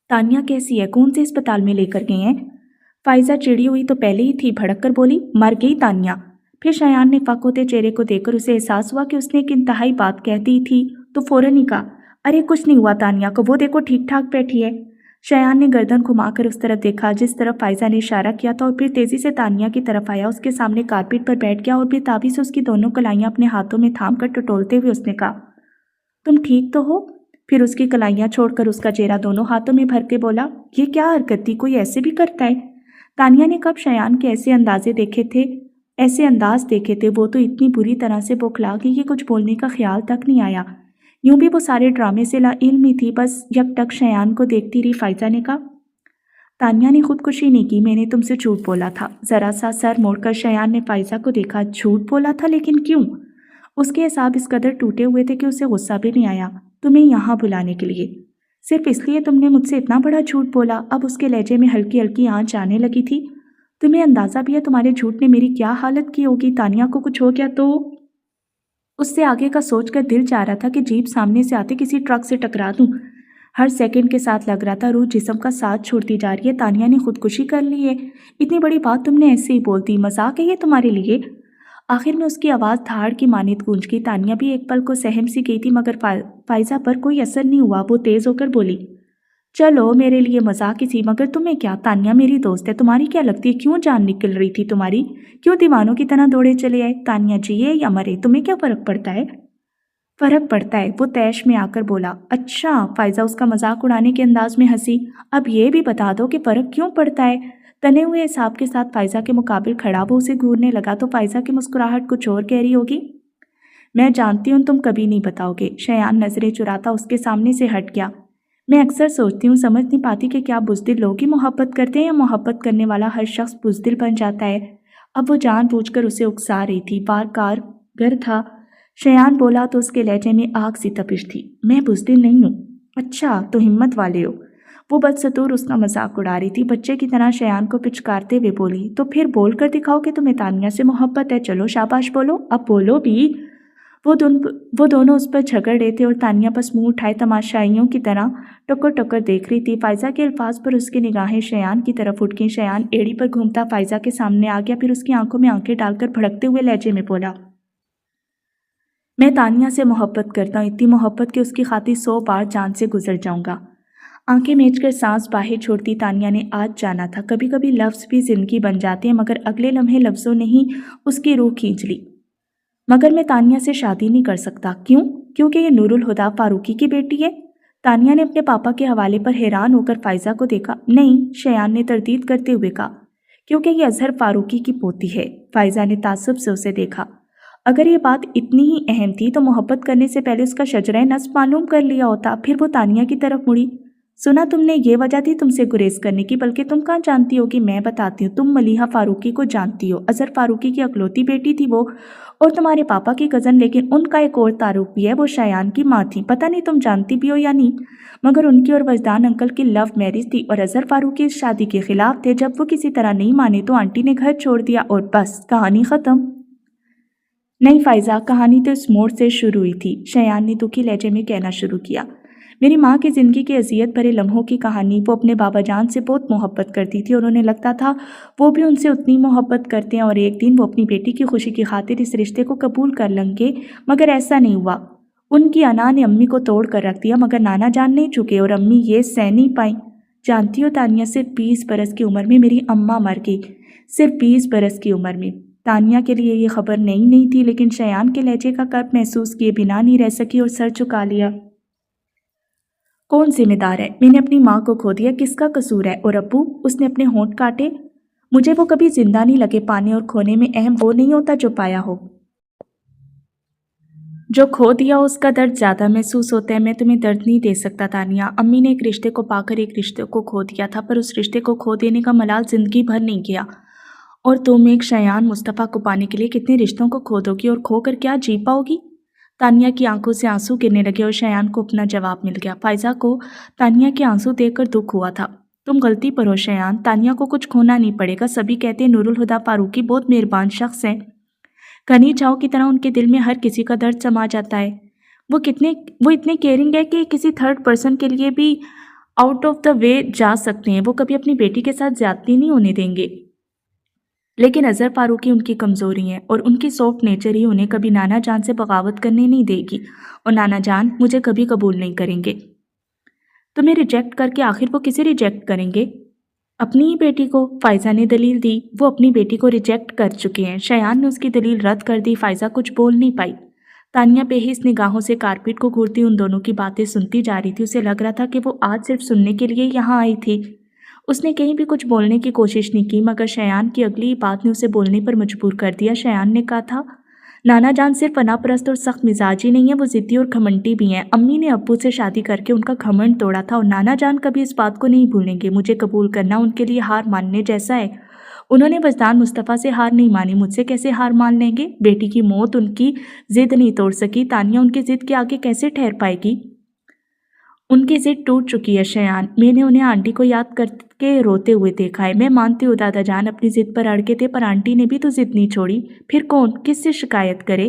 तानिया कैसी है? कौन से अस्पताल में लेकर गए हैं? फायजा चिड़ी हुई तो पहले ही थी, भड़क कर बोली, मर गई तानिया। फिर शयान ने फक होते चेहरे को देखकर उसे एहसास हुआ कि उसने एक इंतहाई बात कह दी थी, तो फौरन ही कहा, अरे कुछ नहीं हुआ तानिया को, वो देखो ठीक ठाक बैठी है। शयान ने गर्दन घुमाकर उस तरफ देखा जिस तरफ फाइजा ने इशारा किया था, और फिर तेजी से तानिया की तरफ आया, उसके सामने कारपेट पर बैठ गया और बेताबी से उसकी दोनों कलाइयां अपने हाथों में थाम कर टटोलते हुए उसने कहा, तुम ठीक तो हो? फिर उसकी कलाइयां छोड़कर उसका चेहरा दोनों हाथों में भर के बोला, ये क्या हरकत थी, कोई ऐसे भी करता है? तानिया ने कब शयान के ऐसे अंदाज देखे थे, वो तो इतनी बुरी तरह से बौखला गई कि कुछ बोलने का ख्याल तक नहीं आया। यूं भी वो सारे ड्रामे से लाइल्म ही थी, बस यकटक शयान को देखती रही। फाइजा ने कहा, तानिया ने खुदकुशी नहीं की, मैंने तुमसे झूठ बोला था। जरा सा सर मोड़कर शयान ने फाइजा को देखा, झूठ बोला था, लेकिन क्यों? उसके हिसाब इस कदर टूटे हुए थे कि उसे गुस्सा भी नहीं आया। तुम्हें यहाँ बुलाने के लिए, सिर्फ इसलिए तुमने मुझसे इतना बड़ा झूठ बोला? अब उसके लहजे में हल्की हल्की आंच आने लगी थी। तुम्हें अंदाजा भी है तुम्हारे झूठ ने मेरी क्या हालत की होगी? तानिया को कुछ हो गया तो? उससे आगे का सोचकर दिल चाह रहा था कि जीप सामने से आते किसी ट्रक से टकरा दूं। हर सेकंड के साथ लग रहा था रूह जिस्म का साथ छोड़ती जा रही है। तानिया ने खुदकुशी कर ली है? इतनी बड़ी बात तुमने ऐसे ही बोल दी? मजाक है ये तुम्हारे लिए? आखिर में उसकी आवाज़ धाड़ की मानित गूंज गई। तानिया भी एक पल को सहम सी गई थी, मगर फाइजा पर कोई असर नहीं हुआ। वो तेज होकर बोली, चलो मेरे लिए मजाक ही थी, मगर तुम्हें क्या? तानिया मेरी दोस्त है, तुम्हारी क्या लगती है? क्यों जान निकल रही थी तुम्हारी? क्यों दीवानों की तरह दौड़े चले आए? तानिया जिए या मरे, तुम्हें क्या फर्क पड़ता है? फर्क पड़ता है, वो तैश में आकर बोला। अच्छा, फाइजा उसका मजाक उड़ाने के अंदाज में हंसी। अब ये भी बता दो कि फर्क क्यों पड़ता है? तने हुए हिसाब के साथ फाइजा के मुकाबिल खड़ा वो उसे घूरने लगा, तो फाइजा की मुस्कुराहट कुछ और कह रही होगी। मैं जानती हूँ तुम कभी नहीं बताओगे। शयान नजरें चुराता उसके सामने से हट गया। मैं अक्सर सोचती हूँ, समझ नहीं पाती कि क्या बुज़दिल लोग ही मोहब्बत करते हैं या मोहब्बत करने वाला हर शख्स बुज़दिल बन जाता है। अब वो जानबूझकर उसे उकसा रही थी। बार कारगर था। शयान बोला तो उसके लहजे में आग सी तपिश थी। मैं बुज़दिल नहीं हूँ। अच्छा, तो हिम्मत वाले हो। वो बदसतूर उसका मजाक उड़ा रही थी। बच्चे की तरह शयान को पिचकारते हुए बोली, तो फिर बोल कर दिखाओ कि तुम्हें तानिया से मोहब्बत है। चलो शाबाश बोलो, अब बोलो भी। वो दोनों उस पर झगड़ रहे थे और तानिया बस मुंह उठाए तमाशाइयों की तरह टक्कर टक्कर देख रही थी। फाइजा के अल्फाज पर उसकी निगाहें शयान की तरफ उठ गईं। शयान एड़ी पर घूमता फाइजा के सामने आ गया, फिर उसकी आंखों में आंखें डालकर भड़कते हुए लहजे में बोला, मैं तानिया से मोहब्बत करता हूँ, इतनी मोहब्बत कि उसकी खातिर 100 बार जान से गुजर जाऊंगा। आंखें मीचकर सांस बाहर छोड़ती तानिया ने आज जाना था, कभी कभी लफ्ज़ भी जिंदगी बन जाते हैं, मगर अगले लम्हे लफ्ज़ों ने ही उसकी रूह खींच ली। मगर मैं तानिया से शादी नहीं कर सकता। क्यों? क्योंकि ये नूरुल हुदा फारूकी की बेटी है। तानिया ने अपने पापा के हवाले पर हैरान होकर फाइजा को देखा। नहीं, शयान ने तरदीद करते हुए कहा, क्योंकि ये अजहर फारूकी की पोती है। फाइजा ने तासुब से उसे देखा। अगर ये बात इतनी ही अहम थी तो मोहब्बत करने से पहले उसका शजरा नस्ब मालूम कर लिया होता। फिर वो तानिया की तरफ मुड़ी। सुना तुमने ये वजह थी तुमसे गुरेज करने की, बल्कि तुम कहाँ जानती हो कि मैं बताती हूँ। तुम मलिहा फारूकी को जानती हो। अजहर फारूकी की अकलौती बेटी थी वो, और तुम्हारे पापा की कज़न। लेकिन उनका एक और तारुफ भी है, वो शयान की माँ थी। पता नहीं तुम जानती भी हो या नहीं, मगर उनकी और वजदान अंकल की लव मैरिज थी और अजहर फारूकी इस शादी के खिलाफ थे। जब वो किसी तरह नहीं माने तो आंटी ने घर छोड़ दिया और बस कहानी ख़त्म। नहीं फाइजा, कहानी तो इस मोड़ से शुरू हुई थी। शयान ने दुखी लहजे में कहना शुरू किया। मेरी माँ की ज़िंदगी के अजियत भरे लम्हों की कहानी। वो अपने बाबा जान से बहुत मोहब्बत करती थी और उन्हें लगता था वो भी उनसे उतनी मोहब्बत करते हैं, और एक दिन वो अपनी बेटी की खुशी की खातिर इस रिश्ते को कबूल कर लेंगे, मगर ऐसा नहीं हुआ। उनकी अना ने अम्मी को तोड़ कर रख दिया, मगर नाना जान नहीं चुके और अम्मी ये सह नहीं पाई। जानती हो तानिया, सिर्फ 20 बरस की उम्र में मेरी अम्मा मर गई। सिर्फ 20 बरस की उम्र में। तानिया के लिए ये खबर नहीं थी, लेकिन शयान के लहजे का कर्ब महसूस किए बिना नहीं रह सकी और सर झुका लिया। कौन जिम्मेदार है? मैंने अपनी माँ को खो दिया, किसका कसूर है? और अब्बू? उसने अपने होंठ काटे। मुझे वो कभी जिंदा नहीं लगे। पाने और खोने में अहम वो नहीं होता जो पाया हो, जो खो दिया उसका दर्द ज़्यादा महसूस होता है। मैं तुम्हें दर्द नहीं दे सकता तानिया। अम्मी ने एक रिश्ते को पाकर एक रिश्ते को खो दिया था, पर उस रिश्ते को खो देने का मलाल ज़िंदगी भर नहीं किया। और तुम एक शयान मुस्तफ़ा को पाने के लिए कितने रिश्तों को खो दोगी और खो कर क्या जी पाओगी? तानिया की आंखों से आंसू गिरने लगे और शयान को अपना जवाब मिल गया। फाइजा को तानिया के आंसू देखकर दुख हुआ था। तुम गलती पर हो शयान, तानिया को कुछ खोना नहीं पड़ेगा। सभी कहते हैं नूरुल हुदा फारूकी बहुत मेहरबान शख्स हैं। घनी छाँव की तरह उनके दिल में हर किसी का दर्द समा जाता है। वो इतने केयरिंग है कि किसी थर्ड पर्सन के लिए भी आउट ऑफ द वे जा सकते हैं। वो कभी अपनी बेटी के साथ ज्यादती नहीं होने देंगे। लेकिन अजहर फारूकी उनकी कमज़ोरी है और उनकी सॉफ्ट नेचर ही उन्हें कभी नाना जान से बगावत करने नहीं देगी और नाना जान मुझे कभी कबूल नहीं करेंगे। तुम्हें रिजेक्ट करके आखिर वो किसे रिजेक्ट करेंगे? अपनी ही बेटी को। फायजा ने दलील दी। वो अपनी बेटी को रिजेक्ट कर चुके हैं। शयान ने उसकी दलील रद्द कर दी। फायजा कुछ बोल नहीं पाई। तानिया बेहिस निगाहों से कारपेट को घूरती उन दोनों की बातें सुनती जा रही थी। उसे लग रहा था कि वो आज सिर्फ सुनने के लिए यहाँ आई थी। उसने कहीं भी कुछ बोलने की कोशिश नहीं की, मगर शयान की अगली बात ने उसे बोलने पर मजबूर कर दिया। शयान ने कहा था, नाना जान सिर्फ अनापरस्त और सख्त मिजाजी नहीं है, वो जिद्दी और घमंडी भी हैं। अम्मी ने अब्बू से शादी करके उनका घमंड तोड़ा था और नाना जान कभी इस बात को नहीं भूलेंगे। मुझे कबूल करना उनके लिए हार मानने जैसा है। उन्होंने वजदान मुस्तफ़ा से हार नहीं मानी, मुझसे कैसे हार मान लेंगे? बेटी की मौत उनकी जिद नहीं तोड़ सकी। तानिया उनकी जिद के आगे कैसे ठहर पाएगी? उनकी जिद टूट चुकी है शयान। मैंने उन्हें आंटी को याद करके रोते हुए देखा है। मैं मानती हूँ दादा जान अपनी जिद पर अड़के थे, पर आंटी ने भी तो जिद नहीं छोड़ी। फिर कौन किससे शिकायत करे?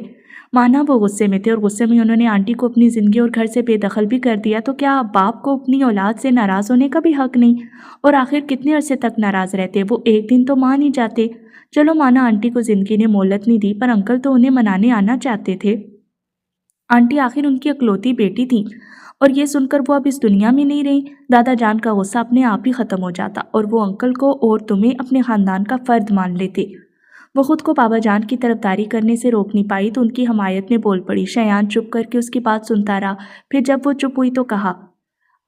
माना वो गुस्से में थे और गुस्से में उन्होंने आंटी को अपनी ज़िंदगी और घर से बेदखल भी कर दिया। तो क्या बाप को अपनी औलाद से नाराज़ होने का भी हक नहीं? और आखिर कितने अरसे तक नाराज़ रहते? वो एक दिन तो मान ही जाते। चलो माना आंटी को ज़िंदगी ने मोहलत नहीं दी, पर अंकल तो उन्हें मनाने आना चाहते थे। आंटी आखिर उनकी इकलौती बेटी थी और ये सुनकर वो अब इस दुनिया में नहीं रही। दादा जान का गुस्सा अपने आप ही ख़त्म हो जाता और वो अंकल को और तुम्हें अपने ख़ानदान का फ़र्द मान लेते। वो खुद को बाबा जान की तरफदारी करने से रोक नहीं पाई तो उनकी हमायत में बोल पड़ी। शयान चुप करके उसकी बात सुनता रहा। फिर जब वो चुप हुई तो कहा,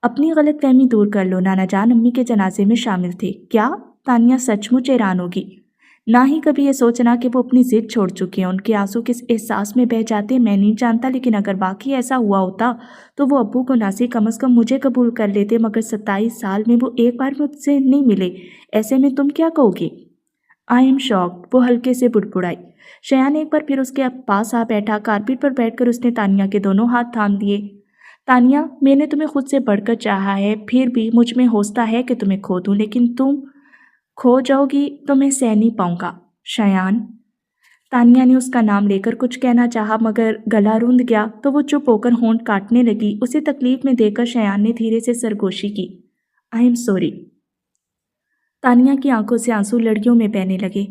अपनी गलतफहमी दूर कर लो, नाना जान अम्मी के जनाजे में शामिल थे। क्या? तानिया सचमुच हैरान होगी। ना ही कभी ये सोचना कि वो अपनी जिद छोड़ चुकी हैं। उनके आंसू किस एहसास में बह जाते मैं नहीं जानता, लेकिन अगर वाकई ऐसा हुआ होता तो वो अब्बू को नासी कम अज़ कम मुझे कबूल कर लेते। मगर 27 साल में वो एक बार मुझसे नहीं मिले, ऐसे में तुम क्या कहोगे? आई एम शॉक्ड, वो हल्के से बुड़बुड़ाई। शयान एक बार फिर उसके पास आ बैठा। कारपेट पर बैठकर उसने तानिया के दोनों हाथ थाम दिए। तानिया, मैंने तुम्हें खुद से बढ़कर चाहा है, फिर भी मुझ में हौसला है कि तुम्हें खो दूं, लेकिन तुम खो जाओगी तो मैं सह नहीं पाऊंगा। शयान। तानिया ने उसका नाम लेकर कुछ कहना चाहा, मगर गला रूंध गया तो वो चुप होकर होंठ काटने लगी। उसे तकलीफ में देखकर शयान ने धीरे से सरगोशी की। I am sorry. तानिया की आंखों से आंसू लड़ियों में बहने लगे।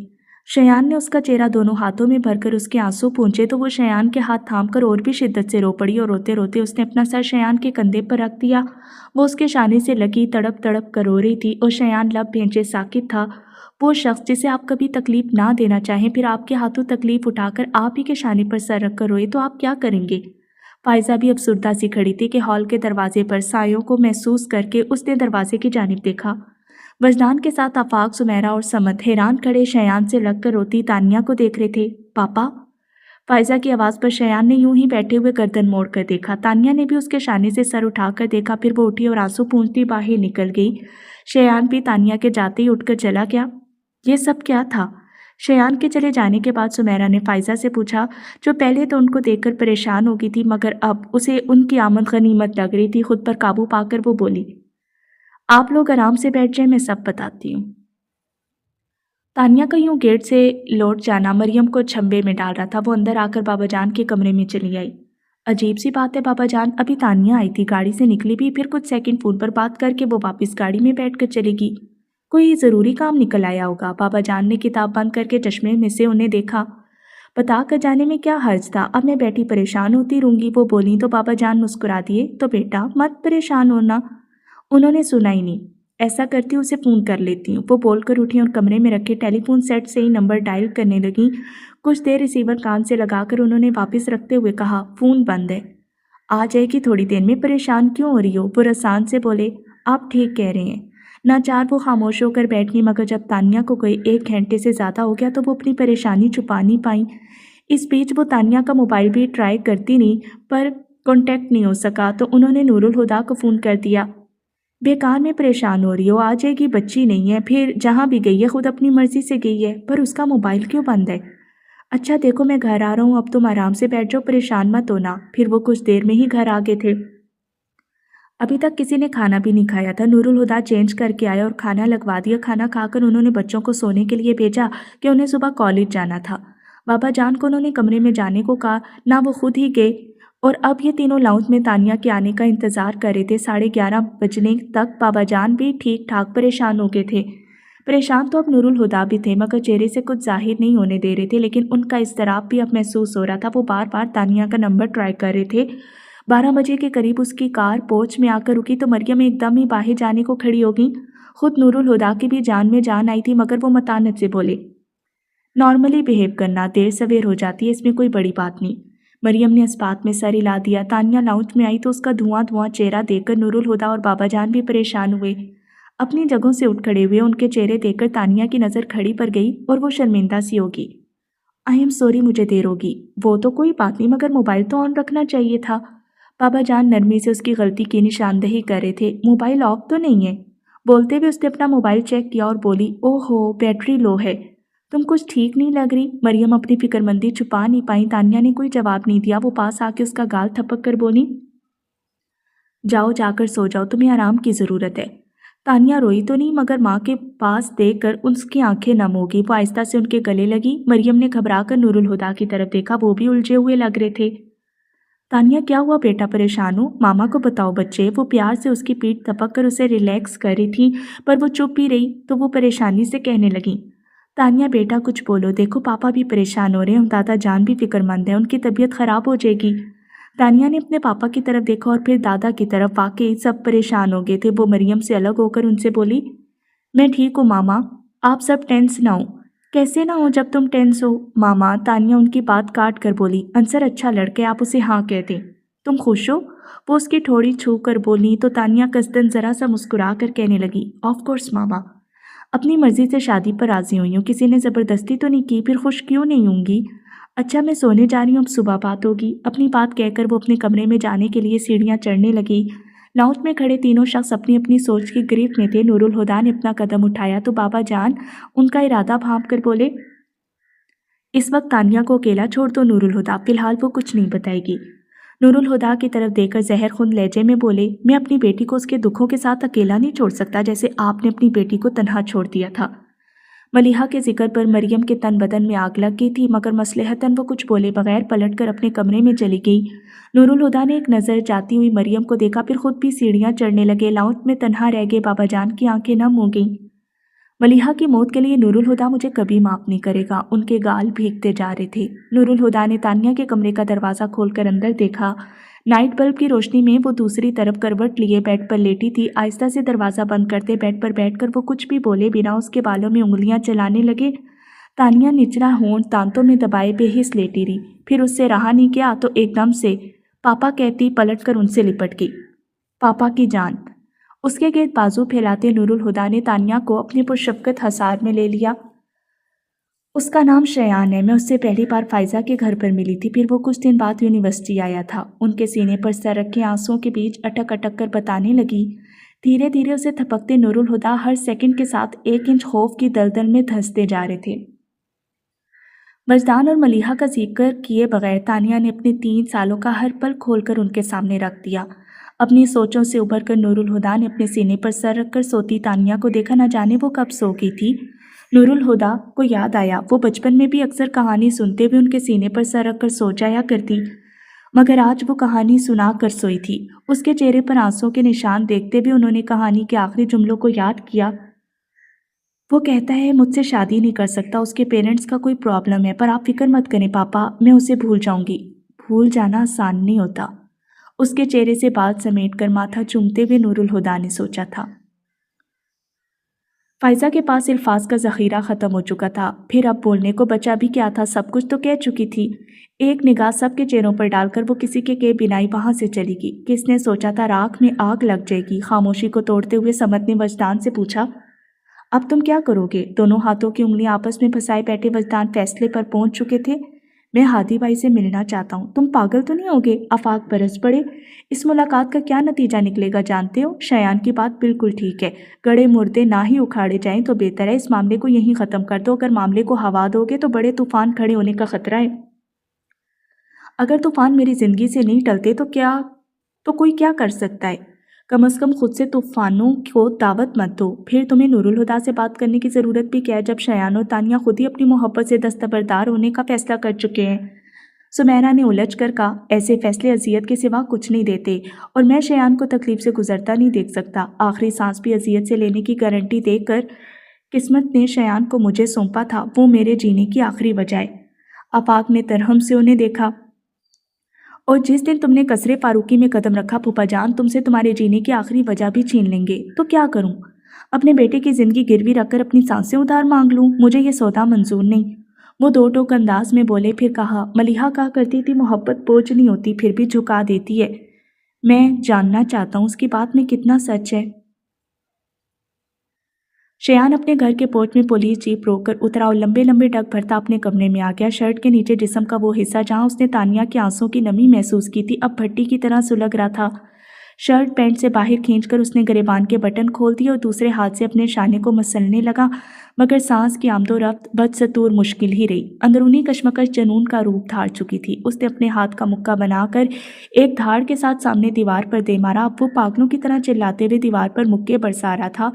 शयान ने उसका चेहरा दोनों हाथों में भरकर उसके आंसू पोंछे तो वो शयान के हाथ थामकर और भी शिद्दत से रो पड़ी और रोते रोते उसने अपना सर शयान के कंधे पर रख दिया। वो उसके शाने से लगी तड़प तड़प कर रो रही थी और शयान लब भेंचे साकित था। वो शख्स जिसे आप कभी तकलीफ ना देना चाहें, फिर आपके हाथों तकलीफ उठाकर आप ही के शाने पर सर रख कर रोए तो आप क्या करेंगे? फायजा भी अफसुर्दा सी खड़ी थी कि हॉल के दरवाजे पर सायों को महसूस करके उसने दरवाजे की जानिब देखा। वजदान के साथ आफाक, सुमेरा और समद हैरान खड़े शयान से लगकर रोती तानिया को देख रहे थे। पापा? फायजा की आवाज़ पर शयान ने यूं ही बैठे हुए गर्दन मोड़ कर देखा। तानिया ने भी उसके शाने से सर उठाकर देखा। फिर वो उठी और आंसू पूंछती बाहर निकल गई। शयान भी तानिया के जाते ही उठकर चला गया। ये सब क्या था? शयान के चले जाने के बाद सुमेरा ने फायजा से पूछा, जो पहले तो उनको देखकर परेशान हो गई थी, मगर अब उसे उनकी आमद गनीमत लग रही थी। खुद पर काबू पाकर वो बोली, आप लोग आराम से बैठ जाएं, मैं सब बताती हूँ। तानिया का यूं गेट से लौट जाना मरियम को छंबे में डाल रहा था। वो अंदर आकर बाबा जान के कमरे में चली आई। अजीब सी बात है बाबा जान, अभी तानिया आई थी, गाड़ी से निकली भी, फिर कुछ सेकंड फ़ोन पर बात करके वो वापस गाड़ी में बैठ कर चलेगी। कोई ज़रूरी काम निकल आया होगा। बाबा जान ने किताब बंद करके चश्मे में से उन्हें देखा। बता कर जाने में क्या हर्ज था, अब मैं बैठी परेशान होती रहूँगी। वो बोली तो बाबा जान मुस्कुरा दिए। तो बेटा मत परेशान होना। उन्होंने सुना ही नहीं। ऐसा करती हूँ, उसे फ़ोन कर लेती हूँ। वो बोलकर उठी और कमरे में रखे टेलीफोन सेट से ही नंबर डायल करने लगी। कुछ देर रिसीवर कान से लगाकर उन्होंने वापस रखते हुए कहा, फ़ोन बंद है, आ जाएगी थोड़ी देर में, परेशान क्यों हो रही हो? वो रसान से बोले, आप ठीक कह रहे हैं। नाचार वो खामोश होकर बैठ गई, मगर जब तानिया को कोई 1 घंटे से ज़्यादा हो गया तो वो अपनी परेशानी छुपा नहीं पाई। इस बीच वो तानिया का मोबाइल भी ट्राई करती रही, पर कॉन्टैक्ट नहीं हो सका तो उन्होंने नूरुल हुदा को फ़ोन कर दिया। बेकार में परेशान हो रही हो, आ जाएगी, बच्ची नहीं है, फिर जहाँ भी गई है खुद अपनी मर्जी से गई है, पर उसका मोबाइल क्यों बंद है? अच्छा देखो मैं घर आ रहा हूँ, अब तुम आराम से बैठ जाओ, परेशान मत होना। फिर वो कुछ देर में ही घर आ गए थे। अभी तक किसी ने खाना भी नहीं खाया था। नूरुल हुदा चेंज करके आया और खाना लगवा दिया। खाना खाकर उन्होंने बच्चों को सोने के लिए भेजा कि उन्हें सुबह कॉलेज जाना था। बाबा जान को उन्होंने कमरे में जाने को कहा, ना वो खुद ही गए और अब ये तीनों लाउंज में तानिया के आने का इंतज़ार कर रहे थे। 11:30 बजने तक बाबा जान भी ठीक ठाक परेशान हो गए थे। परेशान तो अब नूरुल हुदा भी थे, मगर चेहरे से कुछ जाहिर नहीं होने दे रहे थे, लेकिन उनका इज़्तिराब भी अब महसूस हो रहा था। वो बार बार तानिया का नंबर ट्राई कर रहे थे। 12 बजे के करीब उसकी कार पोर्च में आकर रुकी तो मरियम एकदम ही बाहर जाने को खड़ी हो गई। खुद नूरुल हुदा की भी जान में जान आई थी, मगर वो मतानत से बोले, नॉर्मली बिहेव करना, देर सवेर हो जाती है, इसमें कोई बड़ी बात नहीं। मरियम ने इस बात में सर हिला दिया। तानिया लाउंज में आई तो उसका धुआं धुआं चेहरा देखकर नूरुल हुदा और बाबा जान भी परेशान हुए। अपनी जगहों से उठ खड़े हुए। उनके चेहरे देखकर तानिया की नज़र खड़ी पर गई और वो शर्मिंदा सी होगी। आई एम सॉरी, मुझे देर होगी। वो तो कोई बात नहीं, मगर मोबाइल तो ऑन रखना चाहिए था। बाबा जान नरमी से उसकी गलती की निशानदेही कर रहे थे। मोबाइल ऑफ तो नहीं है। बोलते हुए उसने अपना मोबाइल चेक किया और बोली, ओहो, बैटरी लो है। तुम कुछ ठीक नहीं लग रही। मरियम अपनी फिक्रमंदी छुपा नहीं पाई। तानिया ने कोई जवाब नहीं दिया। वो पास आके उसका गाल थपक कर बोली, जाओ, जाकर सो जाओ, तुम्हें आराम की ज़रूरत है। तानिया रोई तो नहीं, मगर माँ के पास देखकर उसकी आंखें नम हो गई। वो आहिस्ता से उनके गले लगी। मरियम ने घबरा कर नूरुल हुदा की तरफ देखा। वो भी उलझे हुए लग रहे थे। तानिया, क्या हुआ बेटा, परेशान हो? मामा को बताओ बच्चे। वो प्यार से उसकी पीठ थपक कर उसे रिलैक्स कर रही थी, पर वो चुप ही रही तो वो परेशानी से कहने लगी, तानिया बेटा कुछ बोलो। देखो पापा भी परेशान हो रहे हैं, दादा जान भी फिक्रमंद है, उनकी तबीयत ख़राब हो जाएगी। तानिया ने अपने पापा की तरफ देखा और फिर दादा की तरफ। वाकई सब परेशान हो गए थे। वो मरियम से अलग होकर उनसे बोली, मैं ठीक हूँ मामा, आप सब टेंस ना हो। कैसे ना हो जब तुम टेंस हो मामा? तानिया उनकी बात काट कर बोली, अंसर अच्छा लड़के, आप उसे हाँ कहते। तुम खुश हो? वो उसकी ठोड़ी छू कर बोली तो तानिया कसदन ज़रा सा मुस्कुरा कर कहने लगी, ऑफ कोर्स मामा, अपनी मर्जी से शादी पर राजी हुई हूँ, किसी ने ज़बरदस्ती तो नहीं की, फिर खुश क्यों नहीं होंगी। अच्छा मैं सोने जा रही हूँ, अब सुबह बात होगी। अपनी बात कहकर वो अपने कमरे में जाने के लिए सीढ़ियाँ चढ़ने लगी। लाउंज में खड़े तीनों शख्स अपनी अपनी सोच की गिरफ्त में थे। नूरुल हुदा ने अपना कदम उठाया तो बाबा जान उनका इरादा भांप कर बोले, इस वक्त तानिया को अकेला छोड़ दो नूरुल हुदा, फिलहाल वो कुछ नहीं बताएगी। नूरुल हुदा की तरफ देखकर जहर खुंद लहजे में बोले, मैं अपनी बेटी को उसके दुखों के साथ अकेला नहीं छोड़ सकता, जैसे आपने अपनी बेटी को तन्हा छोड़ दिया था। मलिहा के जिक्र पर मरियम के तन बदन में आग लग गई थी, मगर मसलहतन वो कुछ बोले बगैर पलटकर अपने कमरे में चली गई। नूरुल हुदा ने एक नज़र जाती हुई मरियम को देखा, फिर खुद भी सीढ़ियाँ चढ़ने लगे। लाउंज में तन्हा रह गए। बाबा जान की आंखें नम हो गईं। मलिहा की मौत के लिए नूरुल हुदा मुझे कभी माफ़ नहीं करेगा। उनके गाल भीगते जा रहे थे। नूरुल हुदा ने तानिया के कमरे का दरवाज़ा खोलकर अंदर देखा। नाइट बल्ब की रोशनी में वो दूसरी तरफ करवट लिए बेड पर लेटी थी। आहिस्ता से दरवाज़ा बंद करते बेड पर बैठकर वो कुछ भी बोले बिना उसके बालों में उंगलियां चलाने लगे। तानिया निचला होंठ दांतों में दबाए बेहिस लेटी रही। फिर उससे रहा नहीं गया तो एकदम से पापा कहती पलटकर उनसे लिपट गई। पापा की जान। उसके गिर्द बाजू फैलाते नूरुल हुदा ने तानिया को अपने पुरशफ़क़त हसार में ले लिया। उसका नाम शयान है। मैं उससे पहली बार फ़ायज़ा के घर पर मिली थी, फिर वो कुछ दिन बाद यूनिवर्सिटी आया था। उनके सीने पर सर रखे आंसुओं के बीच अटक अटक कर बताने लगी। धीरे धीरे उसे थपकते नूरुल हुदा हर सेकंड के साथ 1 इंच खौफ की दलदल में धंसते जा रहे थे। मजदान और मलिहा का जिक्र किए बगैर तानिया ने अपने 3 सालों का हर पल खोलकर उनके सामने रख दिया। अपनी सोचों से उबर कर नूरुल हुदा ने अपने सीने पर सर रखकर सोती तानिया को देखा। न जाने वो कब सो गई थी। नूरुल हुदा को याद आया, वो बचपन में भी अक्सर कहानी सुनते हुए उनके सीने पर सर रखकर सो जाया करती, मगर आज वो कहानी सुना कर सोई थी। उसके चेहरे पर आंसुओं के निशान देखते हुए उन्होंने कहानी के आखिरी जुमलों को याद किया। वो कहता है मुझसे शादी नहीं कर सकता, उसके पेरेंट्स का कोई प्रॉब्लम है, पर आप फिक्र मत करें पापा, मैं उसे भूल जाऊंगी। भूल जाना आसान नहीं होता। उसके चेहरे से बाल समेटकर माथा चूमते हुए नूरुल हुदा ने सोचा था। फ़ायज़ा के पास अल्फाज का ज़ख़ीरा ख़त्म हो चुका था। फिर अब बोलने को बचा भी क्या था, सब कुछ तो कह चुकी थी। एक निगाह सबके चेहरों पर डालकर वो किसी के बिनाई वहाँ से चली गई। किसने सोचा था राख में आग लग जाएगी। खामोशी को तोड़ते हुए समत ने वजदान से पूछा, अब तुम क्या करोगे? दोनों हाथों की उंगलियां आपस में फंसाए बैठे वजदान फैसले पर पहुंच चुके थे। मैं हादी भाई से मिलना चाहता हूँ। तुम पागल तो नहीं होगे? आफाक बरस पड़े। इस मुलाकात का क्या नतीजा निकलेगा जानते हो? शयान की बात बिल्कुल ठीक है। गड़े मुर्दे ना ही उखाड़े जाएं तो बेहतर है। इस मामले को यहीं ख़त्म कर दो। अगर मामले को हवा दोगे तो बड़े तूफान खड़े होने का खतरा है। अगर तूफान मेरी ज़िंदगी से नहीं टलते तो कोई क्या कर सकता है? कम से कम खुद से तूफानों को दावत मत दो। फिर तुम्हें नूरुल हुदा से बात करने की ज़रूरत भी क्या है, जब शयान और तानिया खुद ही अपनी मोहब्बत से दस्तबरदार होने का फैसला कर चुके हैं। सुमैरा ने उलझ कर कहा, ऐसे फैसले अजियत के सिवा कुछ नहीं देते, और मैं शयान को तकलीफ से गुजरता नहीं देख सकता। आखिरी सांस भी अजियत से लेने की गारंटी देकर قسمت نے شایان کو مجھے سونپا تھا، وہ میرے جینے کی آخری وجہ ہے۔ آفاق نے ترہم سے انہیں دیکھا۔ اور جس دن تم نے قصر فاروقی میں قدم رکھا پھوپھا جان تم سے تمہارے جینے کی آخری وجہ بھی چھین لیں گے، تو کیا کروں؟ اپنے بیٹے کی زندگی گروی رکھ کر اپنی سانسیں ادھار مانگ لوں؟ مجھے یہ سودا منظور نہیں۔ وہ دو ٹوک انداز میں بولے، پھر کہا، ملیحہ کہا کرتی تھی محبت بوجھ نہیں ہوتی پھر بھی جھکا دیتی ہے۔ میں جاننا چاہتا ہوں اس کی بات میں کتنا سچ ہے۔ شایان اپنے گھر کے پورچ میں پولیس جیپ روک کر اترا اور لمبے لمبے ڈگ بھرتا اپنے کمرے میں آ گیا۔ شرٹ کے نیچے جسم کا وہ حصہ جہاں اس نے تانیہ کے آنسوں کی نمی محسوس کی تھی اب بھٹی کی طرح سلگ رہا تھا۔ شرٹ پینٹ سے باہر کھینچ کر اس نے گریبان کے بٹن کھول دیے اور دوسرے ہاتھ سے اپنے شانے کو مسلنے لگا، مگر سانس کی آمد و رفت بدستور مشکل ہی رہی۔ اندرونی کشمکش جنون کا روپ دھار چکی تھی۔ اس نے اپنے ہاتھ کا مکہ بنا کر ایک دھاڑ کے ساتھ سامنے دیوار پر دے مارا۔ اب وہ پاگلوں کی طرح چلاتے ہوئے دیوار پر مکے برسا رہا تھا۔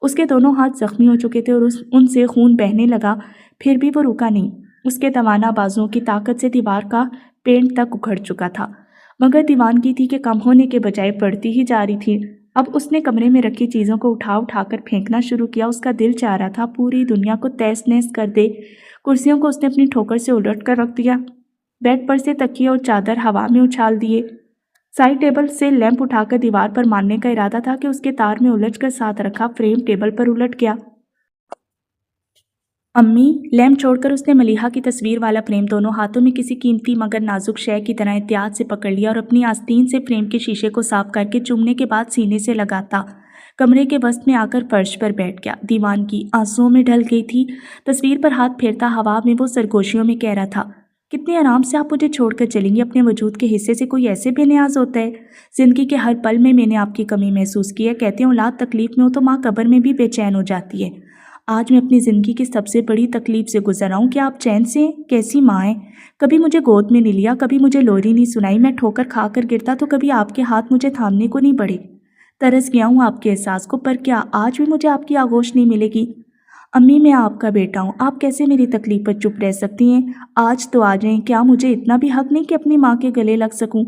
اس کے دونوں ہاتھ زخمی ہو چکے تھے اور ان سے خون بہنے لگا، پھر بھی وہ رکا نہیں۔ اس کے توانا بازوؤں کی طاقت سے دیوار کا پینٹ تک اکھڑ چکا تھا، مگر دیوانگی تھی کہ کم ہونے کے بجائے بڑھتی ہی جا رہی تھی۔ اب اس نے کمرے میں رکھی چیزوں کو اٹھا کر پھینکنا شروع کیا۔ اس کا دل چاہ رہا تھا پوری دنیا کو تہس نہس کر دے۔ کرسیوں کو اس نے اپنی ٹھوکر سے الٹ کر رکھ دیا، بیڈ پر سے تکیے اور چادر ہوا میں اچھال دیے۔ سائڈ ٹیبل سے لیمپ اٹھا کر دیوار پر مارنے کا ارادہ تھا کہ اس کے تار میں الجھ کر ساتھ رکھا فریم ٹیبل پر الٹ گیا۔ امی، لیمپ چھوڑ کر اس نے ملیحہ کی تصویر والا فریم دونوں ہاتھوں میں کسی قیمتی مگر نازک شے کی طرح احتیاط سے پکڑ لیا اور اپنی آستین سے فریم کے شیشے کو صاف کر کے چومنے کے بعد سینے سے لگاتا کمرے کے وسط میں آ کر فرش پر بیٹھ گیا۔ دیوانگی آنسوؤں میں ڈھل گئی تھی۔ تصویر پر ہاتھ پھیرتا ہوا میں وہ سرگوشیوں میں کہہ رہا تھا، کتنے آرام سے آپ مجھے چھوڑ کر چلیں گی، اپنے وجود کے حصے سے کوئی ایسے بے نیاز ہوتا ہے؟ زندگی کے ہر پل میں نے آپ کی کمی محسوس کی ہے۔ کہتے ہیں اولاد تکلیف میں ہو تو ماں قبر میں بھی بے چین ہو جاتی ہے۔ آج میں اپنی زندگی کی سب سے بڑی تکلیف سے گزر رہا ہوں کہ آپ چین سے ہیں؟ کیسی ماں ہیں؟ کبھی مجھے گود میں نہیں لیا، کبھی مجھے لوری نہیں سنائی، میں ٹھوکر کھا کر گرتا تو کبھی آپ کے ہاتھ مجھے تھامنے کو نہیں بڑھے۔ ترس گیا ہوں آپ کے احساس کو، پر کیا آج بھی مجھے آپ کی آغوش نہیں ملے گی؟ امی، میں آپ کا بیٹا ہوں، آپ کیسے میری تکلیف پر چپ رہ سکتی ہیں؟ آج تو آ جائیں، کیا مجھے اتنا بھی حق نہیں کہ اپنی ماں کے گلے لگ سکوں؟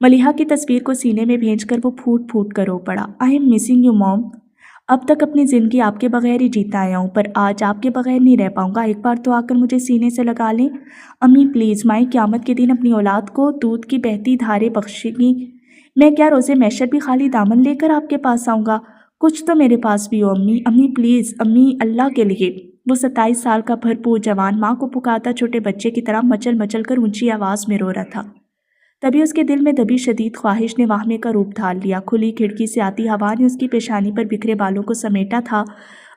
ملیحہ کی تصویر کو سینے میں بھیج کر وہ پھوٹ پھوٹ کر رو پڑا، آئی ایم مسنگ یو موم۔ اب تک اپنی زندگی آپ کے بغیر ہی جیتا آیا ہوں، پر آج آپ کے بغیر نہیں رہ پاؤں گا۔ ایک بار تو آ کر مجھے سینے سے لگا لیں امی پلیز۔ مائیں قیامت کے دن اپنی اولاد کو دودھ کی بہتی دھاریں بخشے گی، میں کیا روزے محشر بھی خالی دامن لے کر آپ کے پاس آؤں گا؟ کچھ تو میرے پاس بھی ہو امی، امی پلیز، امی اللہ کے لیے۔ وہ 27 سال کا بھرپور جوان ماں کو پکارتا چھوٹے بچے کی طرح مچل مچل کر اونچی آواز میں رو رہا تھا۔ تبھی اس کے دل میں دبی شدید خواہش نے واہمے کا روپ ڈھال لیا۔ کھلی کھڑکی سے آتی ہوا نے اس کی پیشانی پر بکھرے بالوں کو سمیٹا تھا،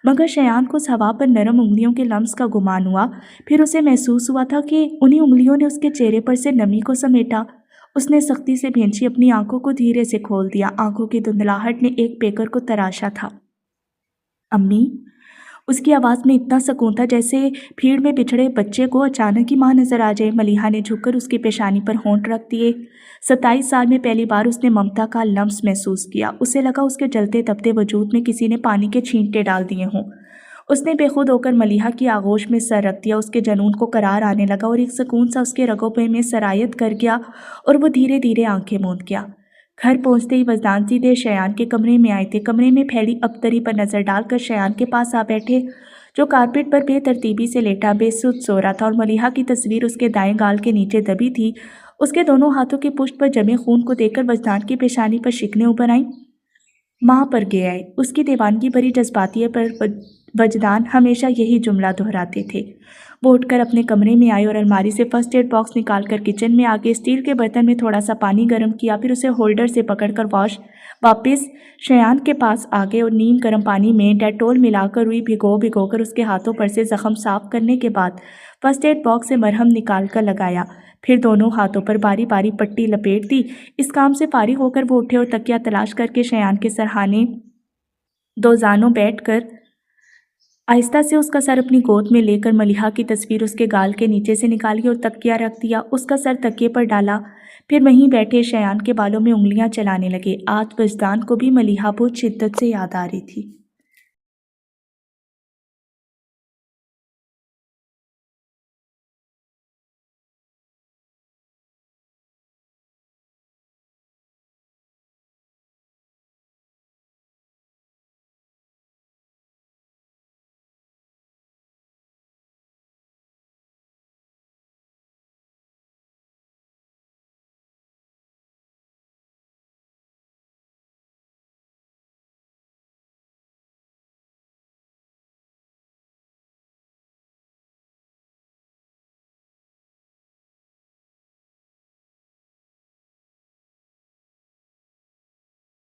مگر شایان کو اس ہوا پر نرم انگلیوں کے لمس کا گمان ہوا۔ پھر اسے محسوس ہوا تھا کہ انہی انگلیوں نے اس کے چہرے پر سے نمی کو سمیٹا۔ اس نے سختی سے بھینچی اپنی آنکھوں کو دھیرے سے کھول دیا۔ آنکھوں کی دھندلاہٹ نے ایک پیکر کو تراشا تھا۔ امی، اس کی آواز میں اتنا سکون تھا جیسے بھیڑ میں بچھڑے بچے کو اچانک ہی ماں نظر آ جائے۔ ملیحہ نے جھک کر اس کی پیشانی پر ہونٹ رکھ دیے۔ 27 سال میں پہلی بار اس نے ممتا کا لمس محسوس کیا۔ اسے لگا اس کے جلتے تپتے وجود میں کسی نے پانی کے چھینٹے ڈال دیے ہوں۔ اس نے بے خود ہو کر ملیحہ کی آغوش میں سر رکھ دیا۔ اس کے جنون کو قرار آنے لگا اور ایک سکون سا اس کے رگوں میں سرایت کر گیا اور وہ دھیرے دھیرے آنکھیں موند گیا۔ گھر پہنچتے ہی وجدان سیدھے شایان کے کمرے میں آئے تھے۔ کمرے میں پھیلی ابتری پر نظر ڈال کر شایان کے پاس آ بیٹھے، جو کارپیٹ پر بے ترتیبی سے لیٹا بے سدھ سو رہا تھا اور ملیحہ کی تصویر اس کے دائیں گال کے نیچے دبی تھی۔ اس کے دونوں ہاتھوں کی پشت پر جمے خون کو دیکھ کر وجدان کی پیشانی پر شکنیں ابھر آئیں۔ ماں پر گیا ہے۔ اس کی دیوانگی بھری جذباتیت پر وجدان ہمیشہ یہی جملہ دہراتے تھے۔ وہ اٹھ کر اپنے کمرے میں آئے اور الماری سے فرسٹ ایڈ باکس نکال کر کچن میں آگے اسٹیل کے برتن میں تھوڑا سا پانی گرم کیا، پھر اسے ہولڈر سے پکڑ کر واپس شایان کے پاس آ گئے اور نیم گرم پانی میں ڈیٹول ملا کر روئی بھگو کر اس کے ہاتھوں پر سے زخم صاف کرنے کے بعد فرسٹ ایڈ باکس سے مرہم نکال کر لگایا، پھر دونوں ہاتھوں پر باری باری پٹی لپیٹ دی۔ اس کام سے فارغ ہو کر وہ اٹھے اور تکیہ تلاش کر کے شایان کے سرہانے دوزانوں بیٹھ کر آہستہ سے اس کا سر اپنی گود میں لے کر ملیحہ کی تصویر اس کے گال کے نیچے سے نکالی اور تکیہ رکھ دیا، اس کا سر تکیے پر ڈالا، پھر وہیں بیٹھے شایان کے بالوں میں انگلیاں چلانے لگے۔ آج وجدان کو بھی ملیحہ بہت شدت سے یاد آ رہی تھی۔